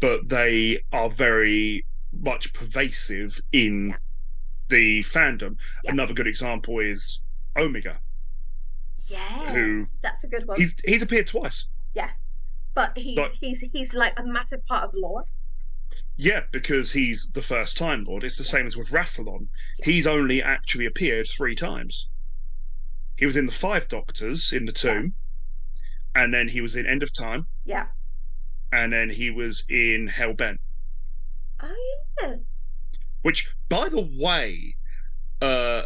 but they are very much pervasive in yeah, the fandom. yeah, Another good example is Omega, yeah. who That's a good one. he's appeared twice. Yeah, but he's Like, he's he's like a massive part of the lore. yeah, because he's the first Time Lord. It's the Yeah, same as with Rassilon. yeah, He's only actually appeared three times. He was in the Five Doctors in the yeah, Tomb, and then he was in End of Time, yeah. and then he was in Hellbent. Oh yeah, Which, by the way, uh,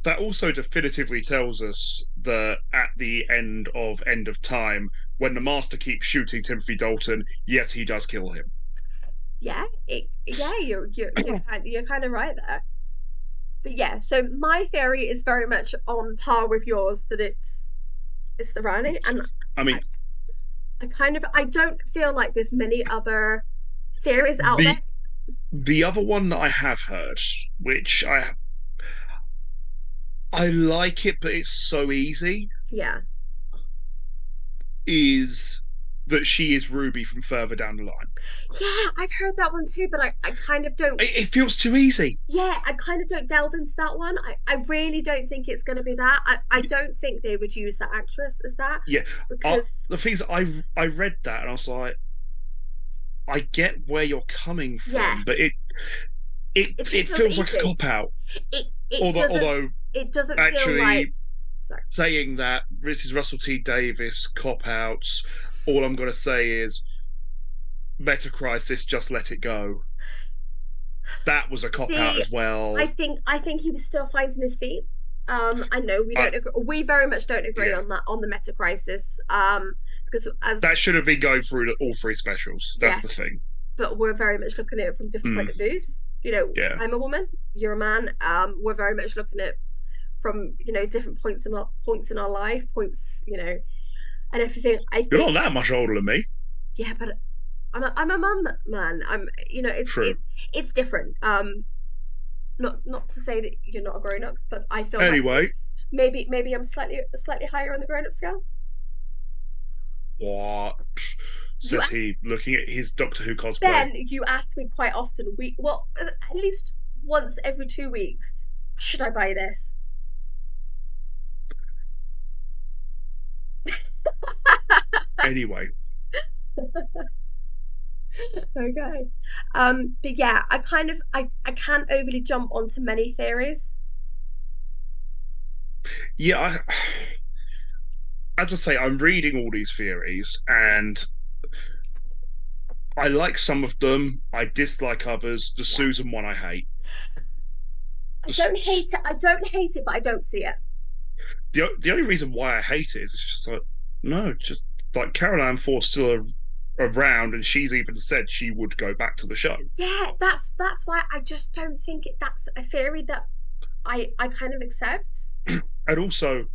that also definitively tells us that at the end of time, when the Master keeps shooting Timothy Dalton, yes, he does kill him. yeah. Yeah. You're kind of right there. But yeah, so my theory is very much on par with yours that it's the Rani, and I I, mean, I kind of I don't feel like there's many other theories out there. the the other one that I have heard, which I like it, but it's so easy, Yeah, is that she is Ruby from further down the line. yeah, I've heard that one too, but I kind of don't. It feels too easy. Yeah, I kind of don't delve into that one. I really don't think it's going to be that. I don't think they would use that actress as that Yeah, because the things I read that and I was like, I get where you're coming yeah, from, but it just it feels feels like a easy. cop out. It doesn't Although it doesn't feel like actually sorry. saying that this is Russell T Davis cop outs, all I'm going to say is Meta Crisis, just let it go. That was a cop out See, as well. I think he was still finding his feet. I know we I, don't agree, we very much don't agree yeah, on that on the meta crisis. Because as that should have been going through all three specials. That's yes, the thing. but we're very much looking at it from different point Mm, of views. yeah, I'm a woman, you're a man. We're very much looking at from different points in our life, points and everything. I you're think not that much older than me. yeah, but I'm a mum man. I'm True. it's different. Not to say that you're not a grown up, but I feel like Anyway, maybe I'm slightly higher on the grown up scale. what You says asked he, looking at his Doctor Who cosplay? Ben, you ask me quite often. At least once every 2 weeks. Should I buy this? Anyway, Okay. But yeah, I can't overly jump onto many theories. yeah, as I say, I'm reading all these theories, Yeah, and I like some of them. I dislike others. The yeah. Susan one I hate. I don't hate it. I don't hate it, but I don't see it. The only reason why I hate it is it's just like no, just like Caroline Force still around, and she's even said she would go back to the show. Yeah, that's why I just don't think that's a theory that I kind of accept. And also,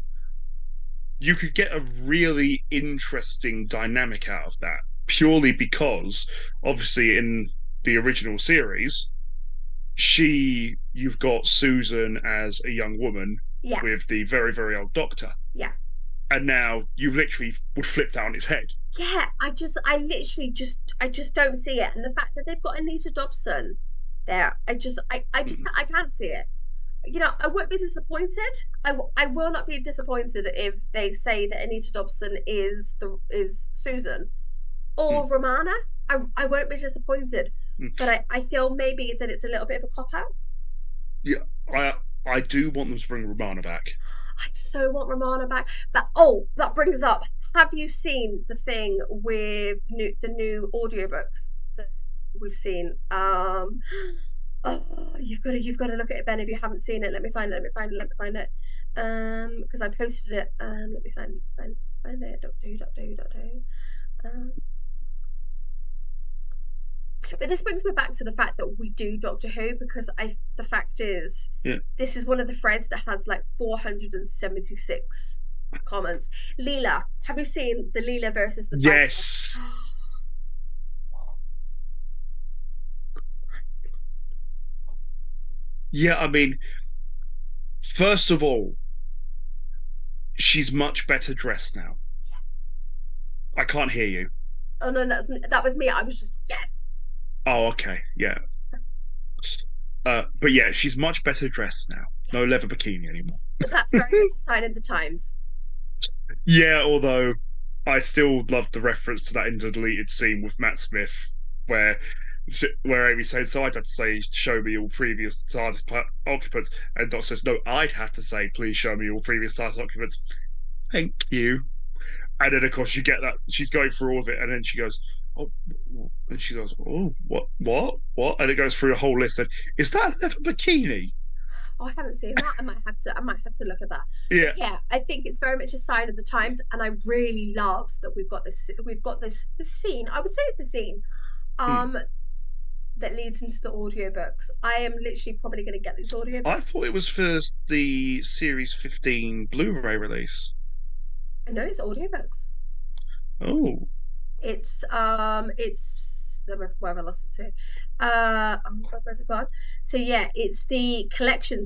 you could get a really interesting dynamic out of that. purely because obviously in the original series, you've got Susan as a young woman Yeah, with the very, very old doctor. yeah. And now you've literally would flip that on its head. Yeah, I literally I just don't see it. And the fact that they've got Anita Dobson there, Mm. I can't see it. You know, I won't be disappointed. I will not be disappointed if they say that Anita Dobson is Susan Mm. or Romana. I won't be disappointed. Mm. But I feel maybe that it's a little bit of a cop out. Yeah, I do want them to bring Romana back. I so want Romana back. But oh, that brings up. Have you seen the thing with the new audiobooks that we've seen? Oh, you've got to look at it, Ben. If you haven't seen it, let me find it. Let me find it. Let me find it. Because I posted it. Let me find it. Doctor Who. Doctor Who. Doctor Who. But this brings me back to the fact that we do Doctor Who because the fact is Yeah. this is one of the threads that has like 476 comments. Leela, have you seen the Leela versus the Tiger? Yes. Yeah, I mean, first of all, she's much better dressed now. I can't hear you. Oh no, that was me. I was just yes. Oh, okay. Yeah. But yeah, she's much better dressed now. No leather bikini anymore. But that's very much a sign of the times. Yeah, although I still love the reference to that interdeleted scene with Matt Smith where where Amy says, "So I'd have to say, show me all previous TARDIS occupants," and Doc says, "No, I'd have to say, please show me all previous TARDIS occupants." Thank you. And then of course you get that she's going through all of it, and then she goes, "Oh," and she goes, "Oh, what?" And it goes through a whole list. And is that a leather bikini? Oh, I haven't seen that. I might have to look at that. But Yeah. yeah, I think it's very much a sign of the times, and I really love that we've got this scene. I would say it's a scene. Hmm. Um, that leads into the audiobooks. I am literally probably going to get these I audiobooks. thought it was for the Series 15 Blu-ray release. I know it's audiobooks. Oh, It's where have I lost it to? Oh my god, where's it gone? So yeah, it's the collection.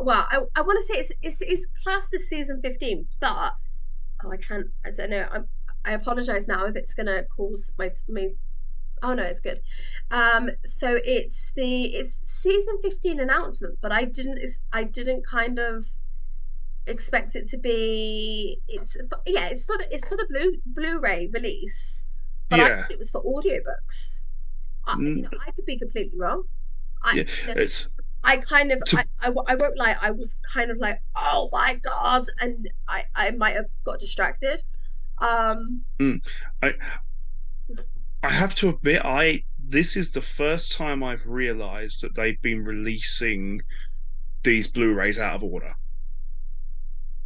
Well, I want to say it's classed as season 15, but oh, I don't know. I apologize now if it's gonna cause my me. Oh no, it's good. So it's season 15 announcement, but I didn't kind of expect it to be. It's for the Blu-ray release, but I yeah. thought it was for audiobooks. Mm, I could be completely wrong. I yeah. you know It's I kind of to I won't lie. I was kind of like, oh my god, and I might have got distracted. Um, mm, I I have to admit, I this is the first time I've realized that they've been releasing these Blu-rays out of order.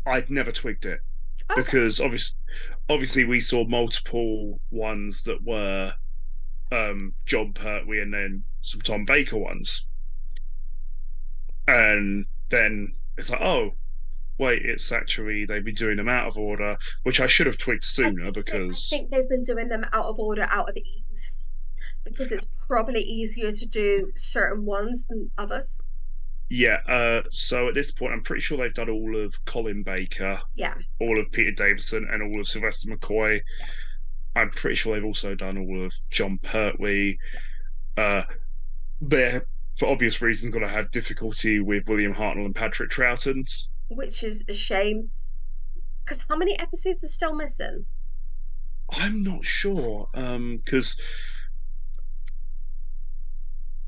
I'd never twigged it okay. because obviously we saw multiple ones that were John Pertwee and then some Tom Baker ones. And then it's like, oh, wait, it's actually they've been doing them out of order, which I should have twigged sooner I because think they've been doing them out of order, out of ease, because it's probably easier to do certain ones than others. yeah, so at this point I'm pretty sure they've done all of Colin Baker, Yeah, all of Peter Davison, and all of Sylvester McCoy. yeah, I'm pretty sure they've also done all of John Pertwee. yeah. Uh they're for obvious reasons gonna have difficulty with William Hartnell and Patrick Troughton's. Which is a shame because how many episodes are still missing? I'm not sure, because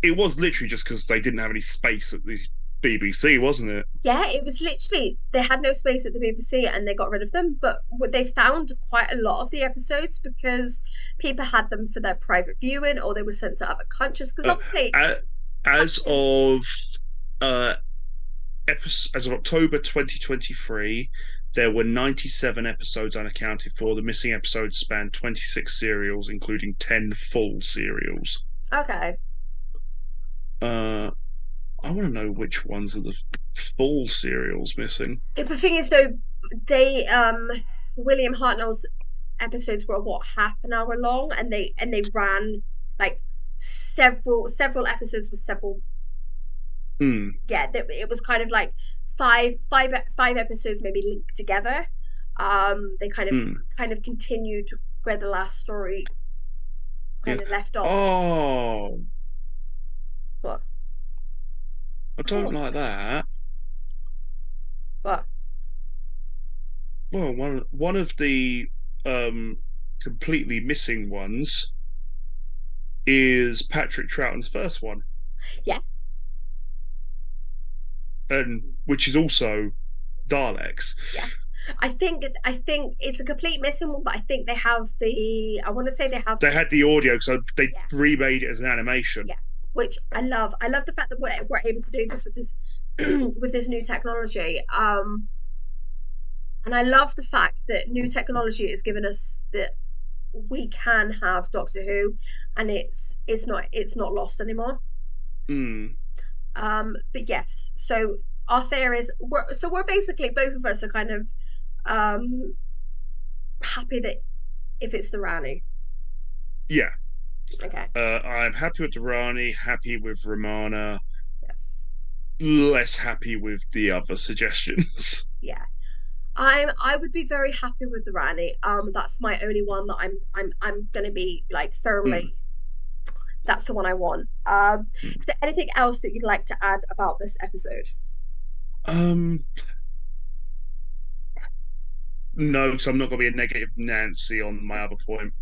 it was literally just because they didn't have any space at the BBC, wasn't it? Yeah, it was literally they had no space at the BBC and they got rid of them. But they found quite a lot of the episodes because people had them for their private viewing or they were sent to other countries. Because Uh, obviously, back as in of uh, as of October 2023, there were 97 episodes unaccounted for. The missing episodes spanned 26 serials, including 10 full serials. okay, Uh, I want to know which ones are the full serials missing. the thing is though, they William Hartnell's episodes were what, half an hour long, and they ran like several episodes with several, Mm, yeah, it was kind of like five episodes maybe linked together. They mm, kind of continued where the last story yeah. kind of left off. Oh, But I don't oh, like that. but Well, one of the um completely missing ones is Patrick Troughton's first one, yeah, and which is also Daleks. yeah. I think it's a complete missing one, but I think they have the. I want to say they have They the. had the audio, so they Yeah, remade it as an animation. yeah. Which I love. I love the fact that we're able to do this with this with this new technology. And I love the fact that new technology has given us that we can have Doctor Who, and it's not lost anymore. Mm, But yes, so our theories, we're basically, both of us are kind of um happy that if it's the Rani. yeah. Okay. I'm happy with Durrani, happy with Romana, Yes. less happy with the other suggestions. Yeah. I would be very happy with the Rani. That's my only one that I'm gonna be like Mm, firmly. That's the one I want. mm. Is there anything else that you'd like to add about this episode? Um, no, because I'm not going to be a negative Nancy on my other point.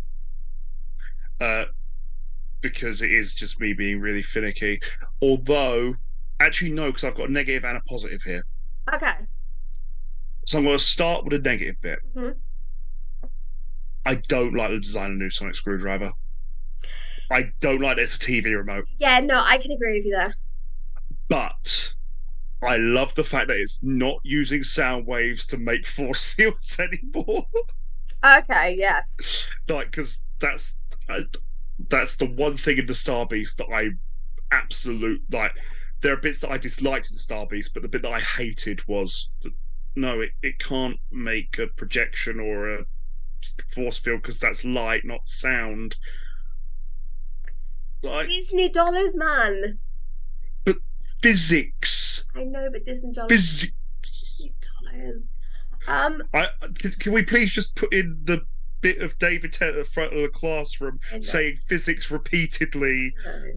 Uh, because it is just me being really finicky. Although, actually, no, because I've got a negative and a positive here. Okay. So I'm going to start with a negative bit. Hmm. I don't like the design of new Sonic Screwdriver. I don't like that it's a TV remote, Yeah, no, I can agree with you there. but I love the fact that it's not using sound waves to make force fields anymore. Okay, yes. Like, because that's the one thing in the Star Beast that I absolute like. There are bits that I disliked in the Star Beast, but the bit that I hated was no, it can't make a projection or a force field because that's light, not sound. Like, Disney dollars, man. but physics, I know, but Disney dollars. physics. Disney dollars. Um, I can we please just put in the bit of David Tennant at the front of the classroom I know, saying physics repeatedly? I know.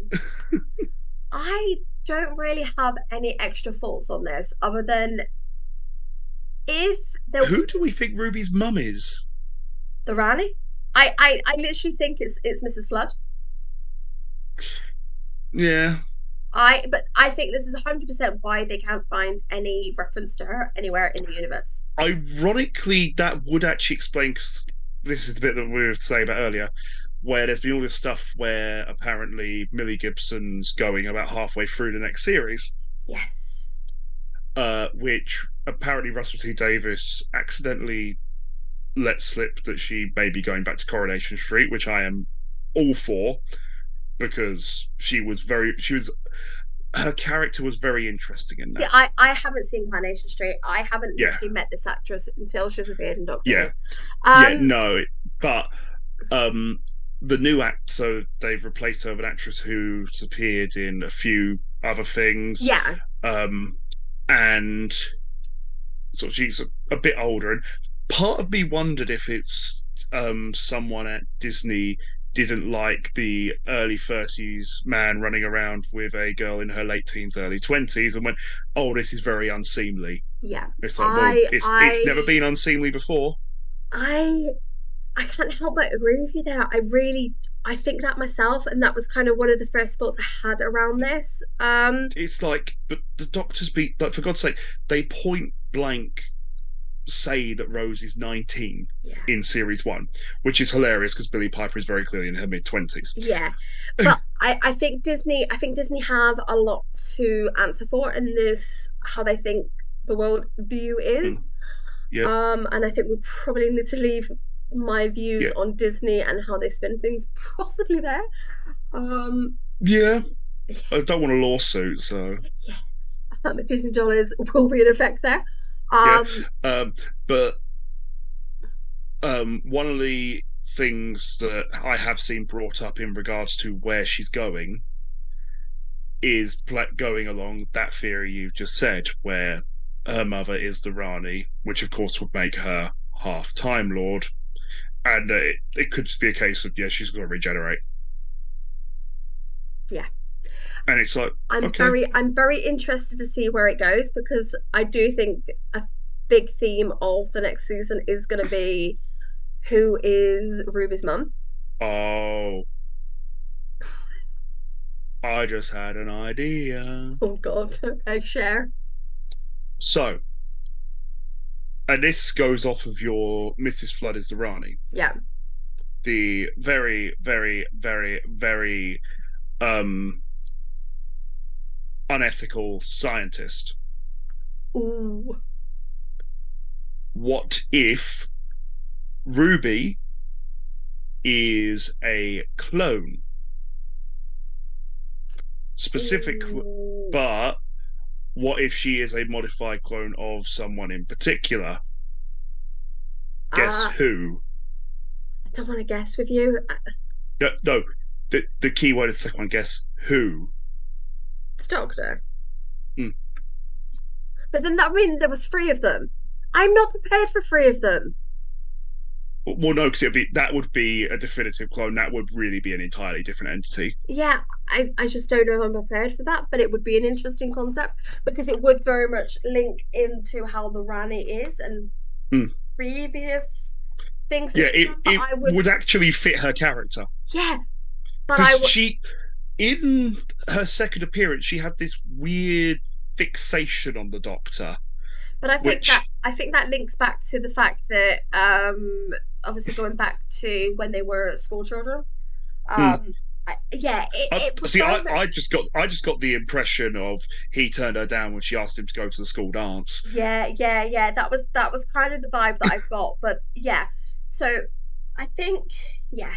I don't really have any extra thoughts on this other than if there Who do we think Ruby's mum is? the Rani. I literally think it's Mrs. Flood. Yeah, But I think this is 100% why they can't find any reference to her anywhere in the universe. ironically, that would actually explain. 'Cause this is the bit that we were saying about earlier, where there's been all this stuff where apparently Millie Gibson's going about halfway through the next series, Yes. which apparently Russell T Davies accidentally let slip that she may be going back to Coronation Street, which I am all for because she was her character was very interesting in See, that. I haven't seen Carnation Street. I haven't Yeah, literally met this actress until she's appeared in Doctor yeah, Who. yeah. No, but um, the new act, so they've replaced her with an actress who's appeared in a few other things, Yeah, um, and so she's a bit older. And part of me wondered if it's someone at Disney didn't like the early 30s man running around with a girl in her late teens, early 20s, and went, "Oh, this is very unseemly." yeah. It's like, well, it's never I been unseemly before. I I can't help but agree with you there. I think that myself, and that was kind of one of the first thoughts I had around this. It's like, but the doctors be like, for God's sake, they point blank say that Rose is 19 Yeah. in series one, which is hilarious because Billie Piper is very clearly in her mid 20s. Yeah. But I think Disney have a lot to answer for in this how they think the world view is. Yeah, And I think we probably need to leave my views yeah, on Disney and how they spin things possibly there. Um, yeah. I don't want a lawsuit, so yeah, Disney dollars will be in effect there. yeah. Um, But one of the things that I have seen brought up in regards to where she's going is going along that theory you've just said, where her mother is the Rani, which of course would make her half Time Lord, and it could just be a case of, yeah, she's going to regenerate, Yeah. and it's like, I'm okay, very interested to see where it goes because I do think a big theme of the next season is going to be who is Ruby's mum. oh, I just had an idea. Oh God. Okay, share. So, and this goes off of your Mrs. Flood is the Rani, Yeah. the very, very, very, very um unethical scientist. Ooh. What if Ruby is a clone, specific, Ooh. but what if she is a modified clone of someone in particular? Guess Uh, who? I don't want to guess with you. No, no. The key word is second one. Guess who? The Doctor. Mm. But then that means there was three of them. I'm not prepared for three of them. Well, no, because that would be a definitive clone. That would really be an entirely different entity. Yeah, I just don't know if I'm prepared for that, but it would be an interesting concept because it would very much link into how the Rani is and Mm. previous things that Yeah, she's it done. But it I would, would actually fit her character yeah, but because I would, she in her second appearance she had this weird fixation on the Doctor, but which I think that links back to the fact that obviously going back to when they were school children. mm, Yeah, it would see, very much. I just got the impression of he turned her down when she asked him to go to the school dance. Yeah. That was kind of the vibe that I got. But yeah, so I think yeah.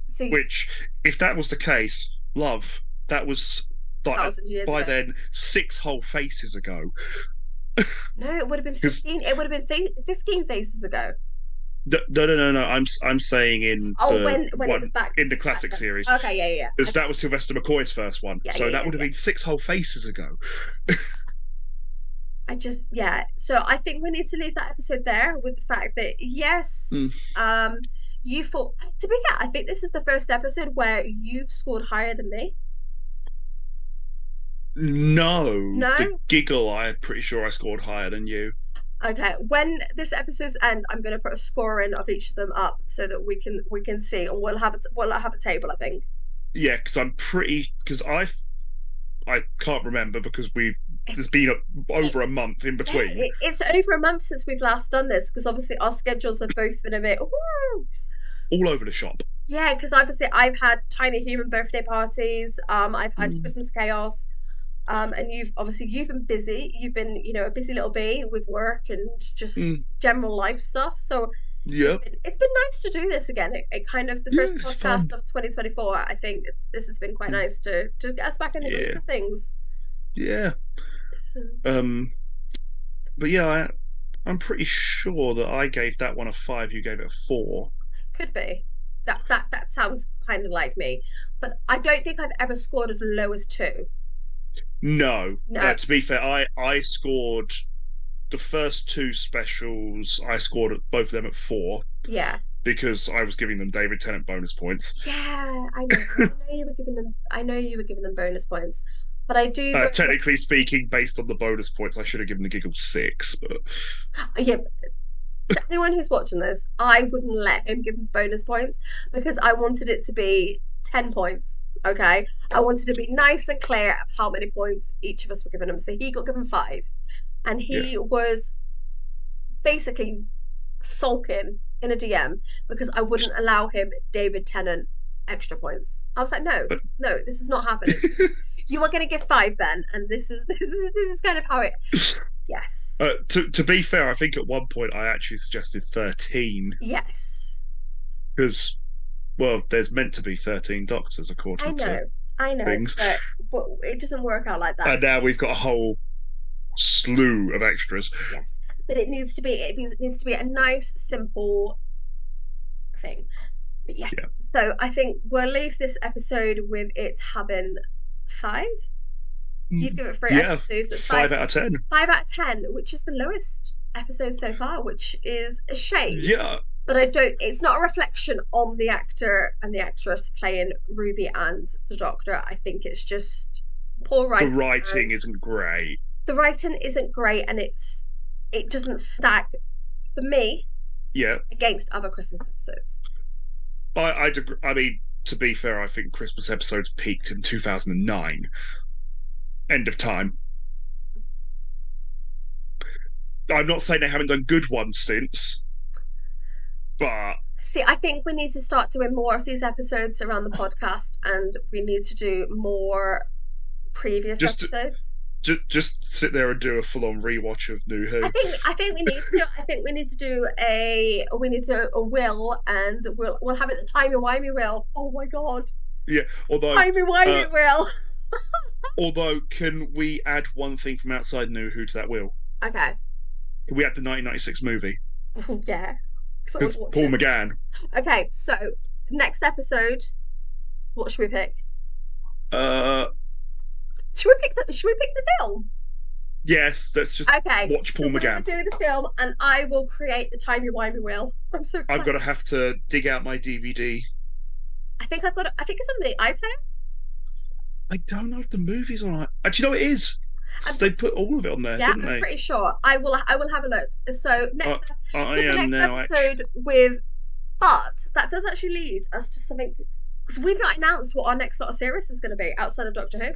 So Which, if that was the case, love, that was like 1,000 years by ago. then 6 whole faces ago. No, it would have been Because 15. It would have been 15 faces ago. no. I'm saying in Oh, the when it was one in the back classic then. series, Okay, yeah. because that was Sylvester McCoy's first one, so that would have Yeah. been 6 whole faces ago. I just yeah. So I think we need to leave that episode there with the fact that yes, Mm. you thought to be fair, I think this is the first episode where you've scored higher than me. No, the No? giggle. I'm pretty sure I scored higher than you. Okay. When this episode's end, I'm gonna put a scoring of each of them up so that we can see and we'll have a table, I think. Yeah, because I'm pretty because I can't remember because we've there's been It, over a month in between. it's over a month since we've last done this because obviously our schedules have both been a bit woo. All over the shop. Yeah, because obviously I've had tiny human birthday parties, I've had Mm. Christmas chaos, and you've been busy. You've been, a busy little bee with work and just Mm. general life stuff. So Yep. it's been nice to do this again. It kind of the Yeah, first it's podcast fun. of 2024. I think this has been quite Mm. nice to get us back in the groove Yeah. of things. Yeah. Um. But yeah, I'm pretty sure that I gave that one a 5. You gave it a 4. Could be. That sounds kind of like me, but I don't think I've ever scored as low as two. No. No, To be fair, I scored the first 2 specials. I scored both of them at 4 yeah. because I was giving them David Tennant bonus points. Yeah, I know. I know you were giving them. I know you were giving them bonus points, but I do very much. Technically speaking, based on the bonus points, I should have given the giggle 6, but Yeah, to anyone who's watching this, I wouldn't let him give him bonus points because I wanted it to be 10 points. Okay, I wanted to be nice and clear of how many points each of us were giving him. So he got given five, and yeah. he was basically sulking in a DM because I wouldn't allow him David Tennant extra points. I was like, no, this is not happening. You are going to give five then, and this is kind of how it. Yes, To be fair, I think at one point I actually suggested 13 yes, because, well, there's meant to be 13 doctors I according to know, I know, things, but it doesn't work out like that. and now we've got a whole slew of extras. Yes, but it needs to be a nice, simple. thing. But yeah, Yeah. so I think we'll leave this episode with it having 5. You've given it 3. I Yeah, give it 2, so it's 5. 5 out of 10. 5 out of 10, which is the lowest episode so far, which is a shame. Yeah, But I don't. It's not a reflection on the actor and the actress playing Ruby and the Doctor. I think it's just poor the writing, writing and isn't great. the writing isn't great, and it doesn't stack for me Yeah, against other Christmas episodes. I'd agree. I mean, to be fair, I think Christmas episodes peaked in 2009. End of time. I'm not saying they haven't done good ones since, but See, I think we need to start doing more of these episodes around the podcast, and we need to do more previous just episodes. just sit there and do a full on rewatch of New Who. I think we need to. I think we need to do a will, and we'll have it the timey wimey will. Oh my god, Yeah, although timey wimey will. although can we add one thing from outside New Who to that wheel? Okay, Can we add the 1996 movie? yeah, because I want Because to watch Paul it. McGann. Okay, so next episode, what should we pick? Uh, Should we pick the film? yes, let's just Okay, watch so Paul we will McGann. do the film, and I will create the timey wimey wheel. I'm so I'm excited. gonna have to dig out my DVD. I think I've got. I think it's on the iPlayer. I don't know if the movie's on it. Actually, no, it is. I'm, They put all of it on there, yeah, didn't I'm they? pretty sure. I will have a look. So I, I pick the am next now episode with, but that does actually lead us to something, because we've not announced what our next lot of series is going to be outside of Doctor Who.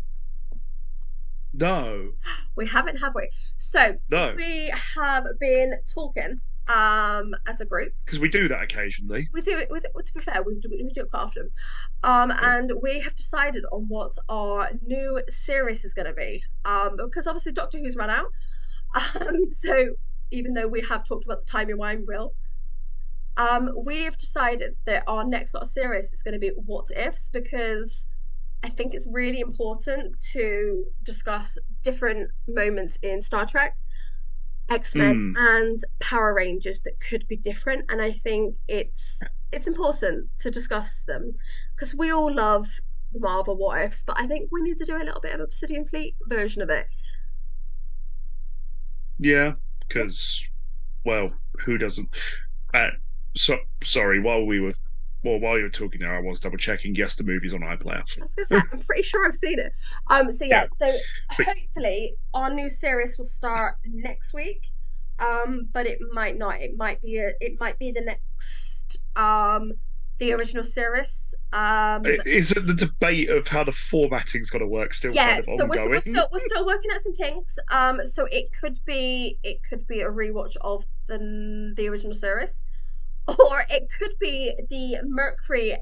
no, We haven't, have we? So no, we have been talking as a group. because we do that occasionally. We do it. To be fair, we do it quite often. And we have decided on what our new series is going to be. Because obviously Doctor Who's run out. So even though we have talked about the timey wime wheel, we've decided that our next lot of series is going to be what ifs, because I think it's really important to discuss different moments in Star Trek, X-Men, Mm, and Power Rangers that could be different, and I think it's important to discuss them, because we all love the Marvel what ifs, but I think we need to do a little bit of Obsidian Fleet version of it. yeah, because well, who doesn't? Uh, sorry. While you were talking there, I was double checking. Yes, the movie's on iPlayer. I was gonna say, I'm pretty sure I've seen it. So Yeah, yeah, so but hopefully our new series will start next week. But it might not. It might be the next the original series. is it the debate of how the formatting's got to work still kind Yeah, of so ongoing? we're still working out some kinks. So it could be a rewatch of the original series, or it could be the Mercury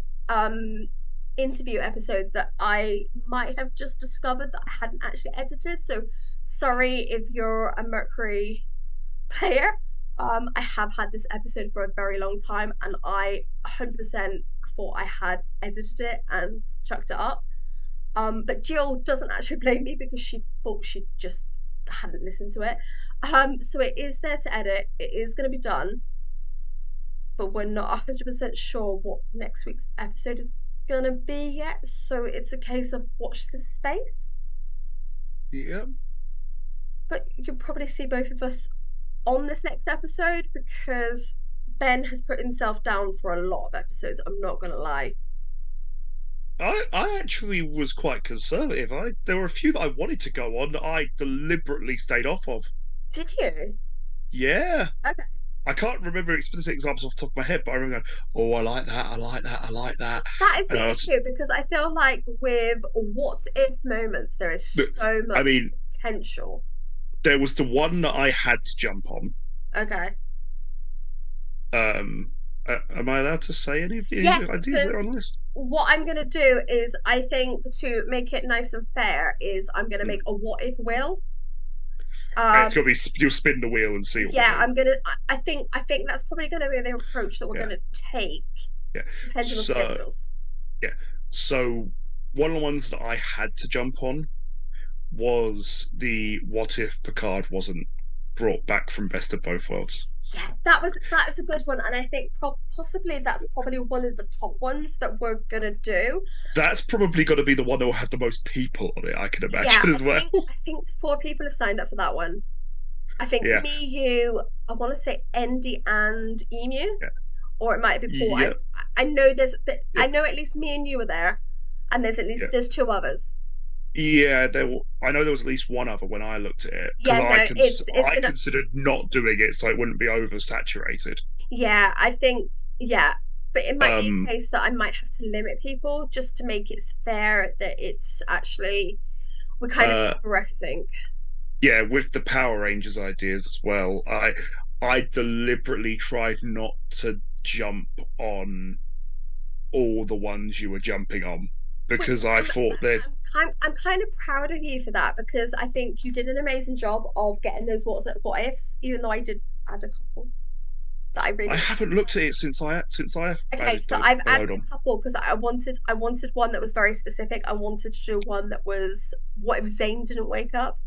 interview episode that I might have just discovered that I hadn't actually edited. So sorry if you're a Mercury player. I have had this episode for a very long time, and I 100% thought I had edited it and chucked it up. But Jill doesn't actually blame me, because she thought she just hadn't listened to it. So it is there to edit. It is going to be done, but we're not 100% sure what next week's episode is going to be yet. So it's a case of watch this space. Yeah. But you'll probably see both of us on this next episode, because Ben has put himself down for a lot of episodes. I'm not going to lie. I actually was quite conservative. There were a few that I wanted to go on that I deliberately stayed off of. Did you? Yeah. Okay. I can't remember explicit examples off the top of my head, but I remember going, "Oh, I like that. I like that. I like that." That is And the I was, issue, because I feel like with what if moments, there is so I much mean, potential. there was the one that I had to jump on. Okay. Um, am I allowed to say any of the Yes, ideas that because are on the list? what I'm gonna do is, I think, to make it nice and fair, is I'm gonna make a what if will. And it's Um, got to be you'll spin the wheel and see what we yeah, do. I'm gonna. I think that's probably gonna be the approach that we're Yeah, gonna take, yeah. depending on So schedules. yeah, so one of the ones that I had to jump on was the what if Picard wasn't brought back from Best of Both Worlds. Yeah, that is a good one, and I think possibly that's probably one of the top ones that we're gonna do. That's probably going to be the one that will have the most people on it, I can Yeah, imagine as well. I think four people have signed up for that one. I think Yeah, me, you, I want to say Andy and Emu, yeah, or it might be Paul. yeah, I know yeah, I know at least me and you were there, and there's at least yeah. there's two others. Yeah, I know there was at least one other when I looked at it because Yeah, no, it's I gonna. considered not doing it so it wouldn't be oversaturated. Yeah, I think yeah, but it might be a Um, case that I might have to limit people just to make it fair that it's actually we kind of uh, cover everything. yeah, with the Power Rangers ideas as well, I deliberately tried not to jump on all the ones you were jumping on Which because I thought there's I'm kind of proud of you for that because I think you did an amazing job of getting those what ifs, even though I did add a couple that I I really liked. haven't looked at it since I Okay, added so I've the added load a on. couple because I wanted one that was very specific. I wanted to do one that was what if Zane didn't wake up?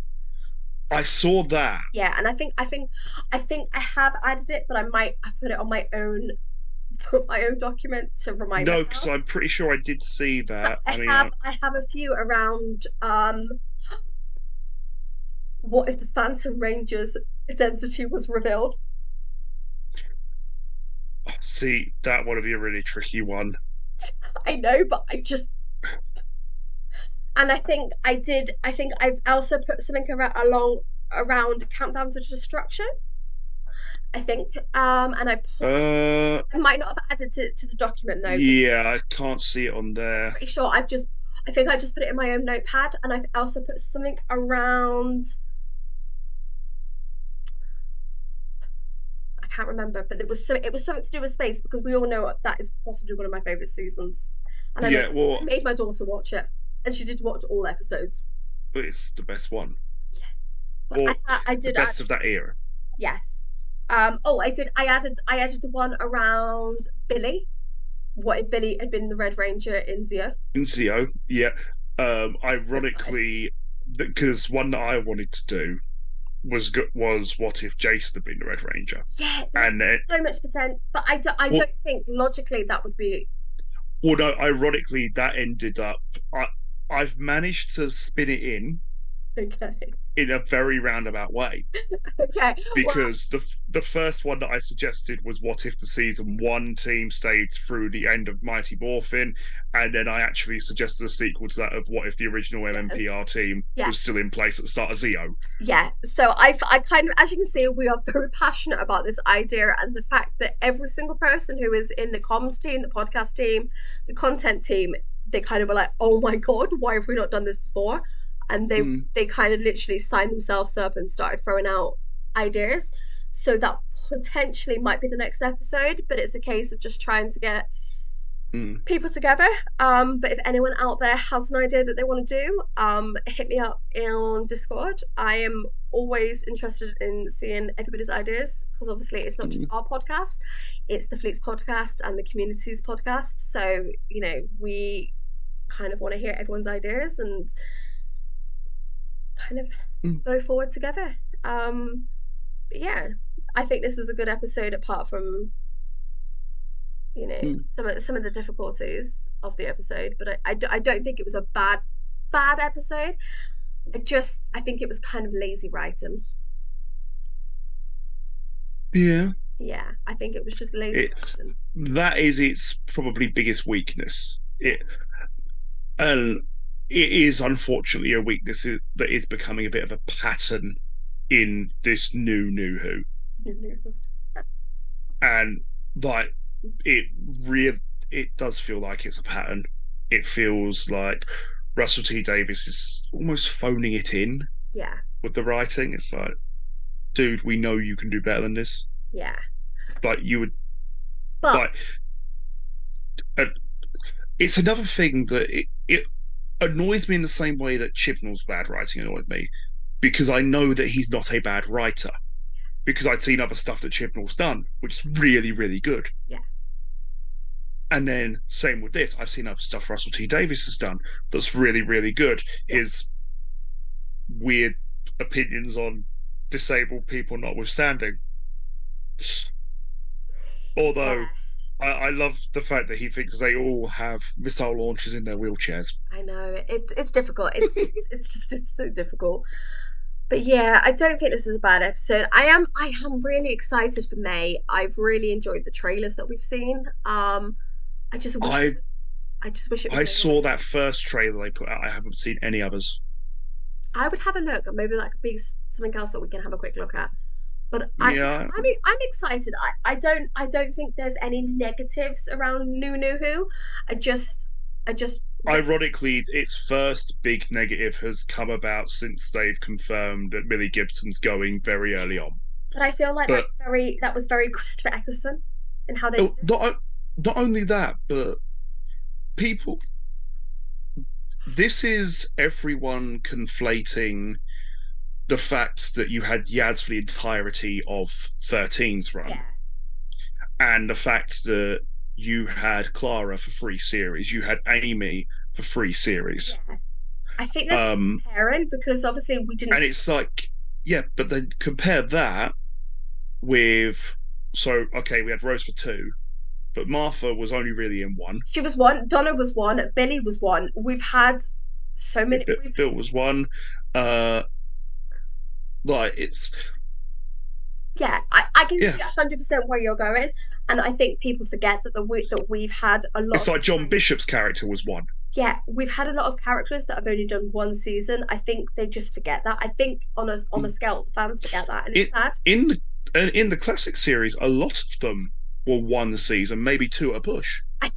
I saw that. Yeah, and I think I have added it, but I put it on my own my own document to remind No, because myself. I'm pretty sure I did see But that. I mean, I have a few around what if the Phantom Ranger's identity was revealed? see that would be a really tricky one. I know, but I just and I think I've also put something around Countdown to Destruction. I think and Uh, I might not have added to the document though, but yeah, I can't see it on I'm there. pretty sure I think I just put it in my own notepad and I've also put something around I can't remember, but it was something to do with space because we all know that is possibly one of my favorite seasons, and Yeah, I well, made my daughter watch it, and she did watch all episodes. it's the best one, But or I it's the did add best of that era. yes. Oh, I added the one around Billy. What if Billy had been the Red Ranger in Zio? In Zio, yeah. So excited. Ironically, because one that I wanted to do was what if Jason had been the Red Ranger, Yeah, there was and it, so much potential, but I well, don't think logically that would be well, no, ironically that ended up. I've managed to spin it okay. in a very roundabout way Okay, well, because the first one that I suggested was what if the season one team stayed through the end of Mighty Morphin, and then I actually suggested a sequel to that of what if the original yes, MMPR team yeah. was still in place at the start of Zio. Yeah, so I kind of, as you can see, we are very passionate about this idea and the fact that every single person who is in the comms team, the podcast team, the content team, they kind of were like, "Oh my God, why have we not done this before?" And Mm, they kind of literally signed themselves up and started throwing out ideas. So that potentially might be the next episode, but it's a case of just trying to get mm, people together. But if anyone out there has an idea that they want to do, hit me up on Discord. I am always interested in seeing everybody's ideas because obviously it's not just mm, our podcast, it's the Fleets podcast and the community's podcast. So, we kind of want to hear everyone's ideas and kind of mm, go forward together. But yeah, I think this was a good episode apart from mm. some of the difficulties of the episode, but I don't think it was a bad episode. I think it was kind of lazy writing. Yeah, Yeah, I think it was just lazy it writing. that is its probably biggest weakness. Yeah. And it is unfortunately a weakness that is becoming a bit of a pattern in this new Who, and like it real it does feel like it's a pattern. It feels like Russell T Davis is almost phoning it in Yeah, with the writing. It's like, dude, we know you can do better than this. yeah. Like you would But like. Uh, it's another thing that it annoys me in the same way that Chibnall's bad writing annoyed me because I know that he's not a bad writer because I'd seen other stuff that Chibnall's done, which is really, really good. yeah, And then same with this, I've seen other stuff Russell T Davis has done that's really, really good. yeah, His weird opinions on disabled people notwithstanding. Although Yeah, I love the fact that he thinks they all have missile launchers in their wheelchairs. I know it's difficult. It's so difficult. But yeah, I don't think this is a bad episode. I am really excited for May. I've really enjoyed the trailers that we've seen. I just wish it I I just wish it was I maybe a saw little that bit. first trailer they put out. I haven't seen any others. I would have a look. Maybe that could be something else that we can have a quick look at. But yeah, Yeah, I'm excited. I don't think there's any negatives around New Who. I just don't. ironically, its first big negative has come about since they've confirmed that Millie Gibson's going very early on. But I feel like But that was very Christopher Eccleston in how they did oh, it. not only that, but people, this is everyone conflating the fact that you had Yaz for the entirety of 13's run Yeah, and the fact that you had Clara for 3 series, you had Amy for 3 series. yeah. I think they're just Um, comparing because obviously we didn't and have. it's like, yeah, but then compare that with, so okay, we had Rose for 2, but Martha was only really in 1. She was one. Donna was one. Billy was one. We've had so many. We've Bill was 1. Uh, like it's Yeah, I can yeah, see 100% where you're going, and I think people forget that we've had a lot it's of like John kind of Bishop's character was 1. yeah, we've had a lot of characters that have only done one season. I think they just forget that. I think on a scale, fans forget that, and it's It sad. in in the classic series, a lot of them were 1 season, maybe 2 at a push. I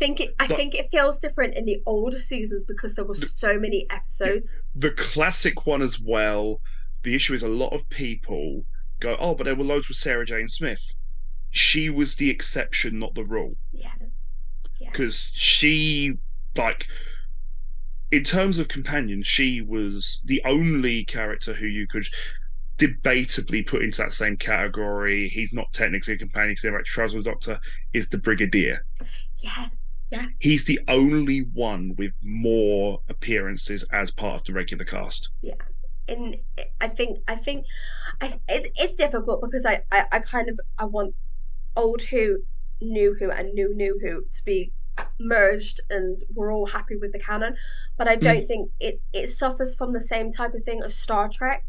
But think it feels different in the older seasons because there were the, so many yeah, episodes. the classic one as well. The issue is a lot of people go, oh, but there were loads with Sarah Jane Smith. She was the exception, not the rule, Yeah, yeah, because she like in terms of companions, she was the only character who you could debatably put into that same category. He's not technically a companion because they're like Trouser Doctor is the Brigadier. yeah, yeah, He's the only one with more appearances as part of the regular cast. yeah. And it's difficult because I kind of I want old Who, new Who, and new Who to be merged, and we're all happy with the canon. But I Mm, don't think it suffers from the same type of thing as Star Trek.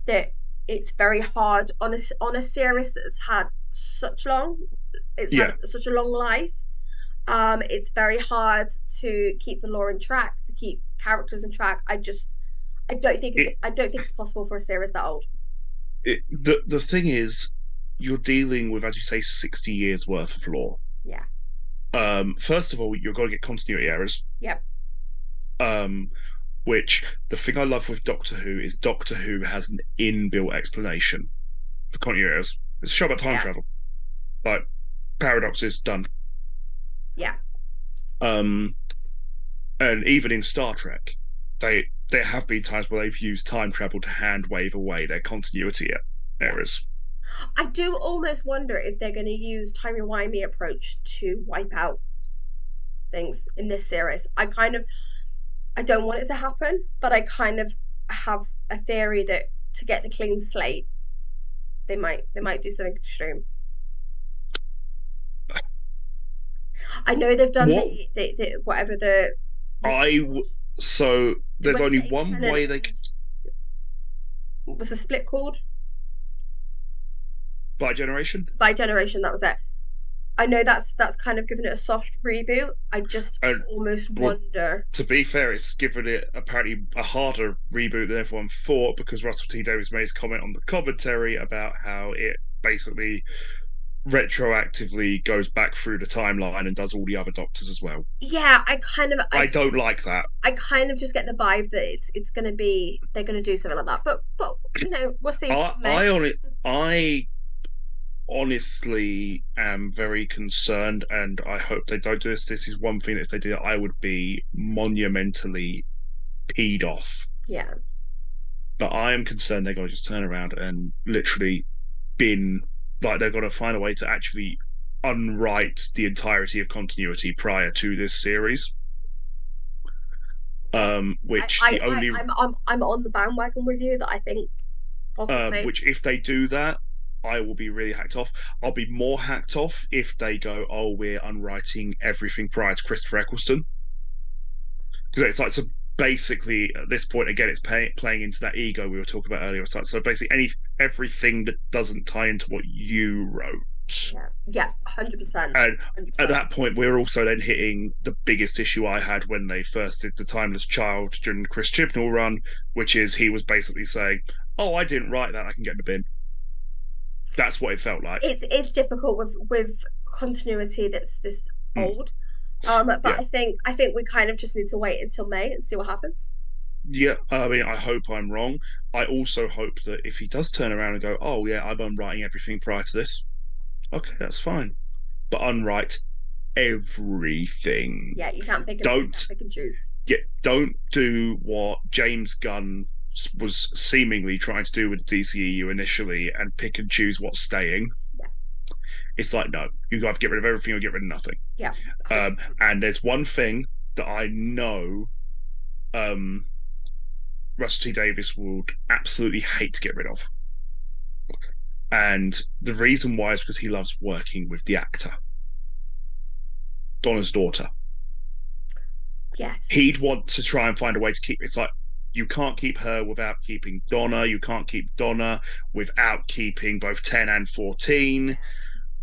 That it's very hard on a series that's had it's had yeah, such a long life. It's very hard to keep the lore in track, to keep characters in track. it, I don't think it's possible for a series that old. the thing is, you're dealing with, as you say, 60 years worth of lore. Yeah. First of all, you've got to get continuity errors. Yep. Um, which the thing I love with Doctor Who is Doctor Who has an inbuilt explanation for continuity errors. It's a show about time Yeah. travel. Like paradoxes done. Yeah. Um, and even in Star Trek, there have been times where they've used time travel to hand wave away their continuity Yeah. errors. I do almost wonder if they're going to use timey whimey approach to wipe out things in this series. I don't want it to happen, but I kind of have a theory that to get the clean slate, they might do something extreme. I know they've done What the whatever the I w- so they there's went only to one independent way they and could what was the split called by generation, by generation. That was it. I know that's kind of given it a soft reboot. I just and almost well, wonder. to be fair, it's given it apparently a harder reboot than everyone thought because Russell T Davies made his comment on the commentary about how it basically retroactively goes back through the timeline and does all the other Doctors as well. Yeah, I don't like that. I kind of just get the vibe that it's gonna be they're gonna do something like that. But we'll see. I May. I on it I honestly am very concerned, and I hope they don't do this. This is one thing that if they did, I would be monumentally peed off. Yeah. But I am concerned they're going to just turn around and literally bin, like they're going to find a way to actually unwrite the entirety of continuity prior to this series. Which the only I'm on the bandwagon with you that I think possibly. which if they do that, I will be really hacked off. I'll be more hacked off if they go, "Oh, we're unwriting everything prior to Christopher Eccleston," because it's like so. Basically, at this point, again, playing into that ego we were talking about earlier. It's like so basically everything that doesn't tie into what you wrote. Yeah, yeah, 100%, And at 100%. that point, we're also then hitting the biggest issue I had when they first did the Timeless Child during the Chris Chibnall run, which is he was basically saying, "Oh, I didn't write that. I can get in the bin." That's what it felt like. It's difficult with continuity that's this Mm, old. But yeah, I think we kind of just need to wait until May and see what happens. yeah. I mean, I hope I'm wrong. I also hope that if he does turn around and go, "Oh, yeah, I'm unwriting everything prior to this," okay, that's fine. But unwrite everything. Yeah, you Don't can't pick and choose. don't do what James Gunn was seemingly trying to do with DCEU initially and pick and choose what's staying. Yeah, It's like no, you have to get rid of everything or get rid of nothing. yeah, 100%. And there's one thing that I know um, Russell T Davies would absolutely hate to get rid of, and the reason why is because he loves working with the actor, Donna's daughter. Yes. He'd want to try and find a way to keep it's like you can't keep her without keeping Donna. You can't keep Donna without keeping both 10 and 14,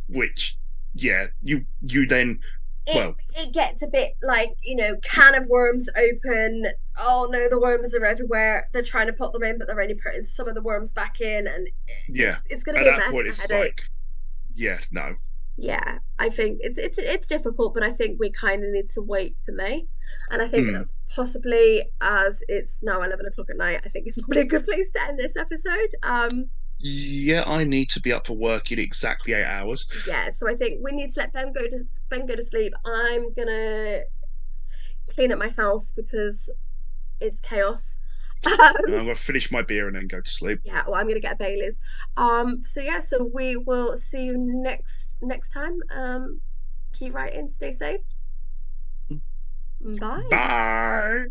Yeah. which yeah, you then it well, it gets a bit like, can of worms open. Oh no, the worms are everywhere. They're trying to put them in, but they're only putting some of the worms back in, and yeah. it's going to At be a that mess point and a it's headache. like, yeah, no. Yeah, I think it's difficult, but I think we kind of need to wait for May, and I think Hmm. that's possibly, as it's now 11 o'clock at night. I think it's probably a good place to end this episode. Yeah, I need to be up for work in exactly 8 hours. Yeah, so I think we need to let Ben go to sleep. I'm gonna clean up my house because it's chaos. And Um, I'm gonna finish my beer and then go to sleep. yeah, well, I'm gonna get a Bailey's. So yeah, so we will see you next time. Keep writing, stay safe. Bye. Bye.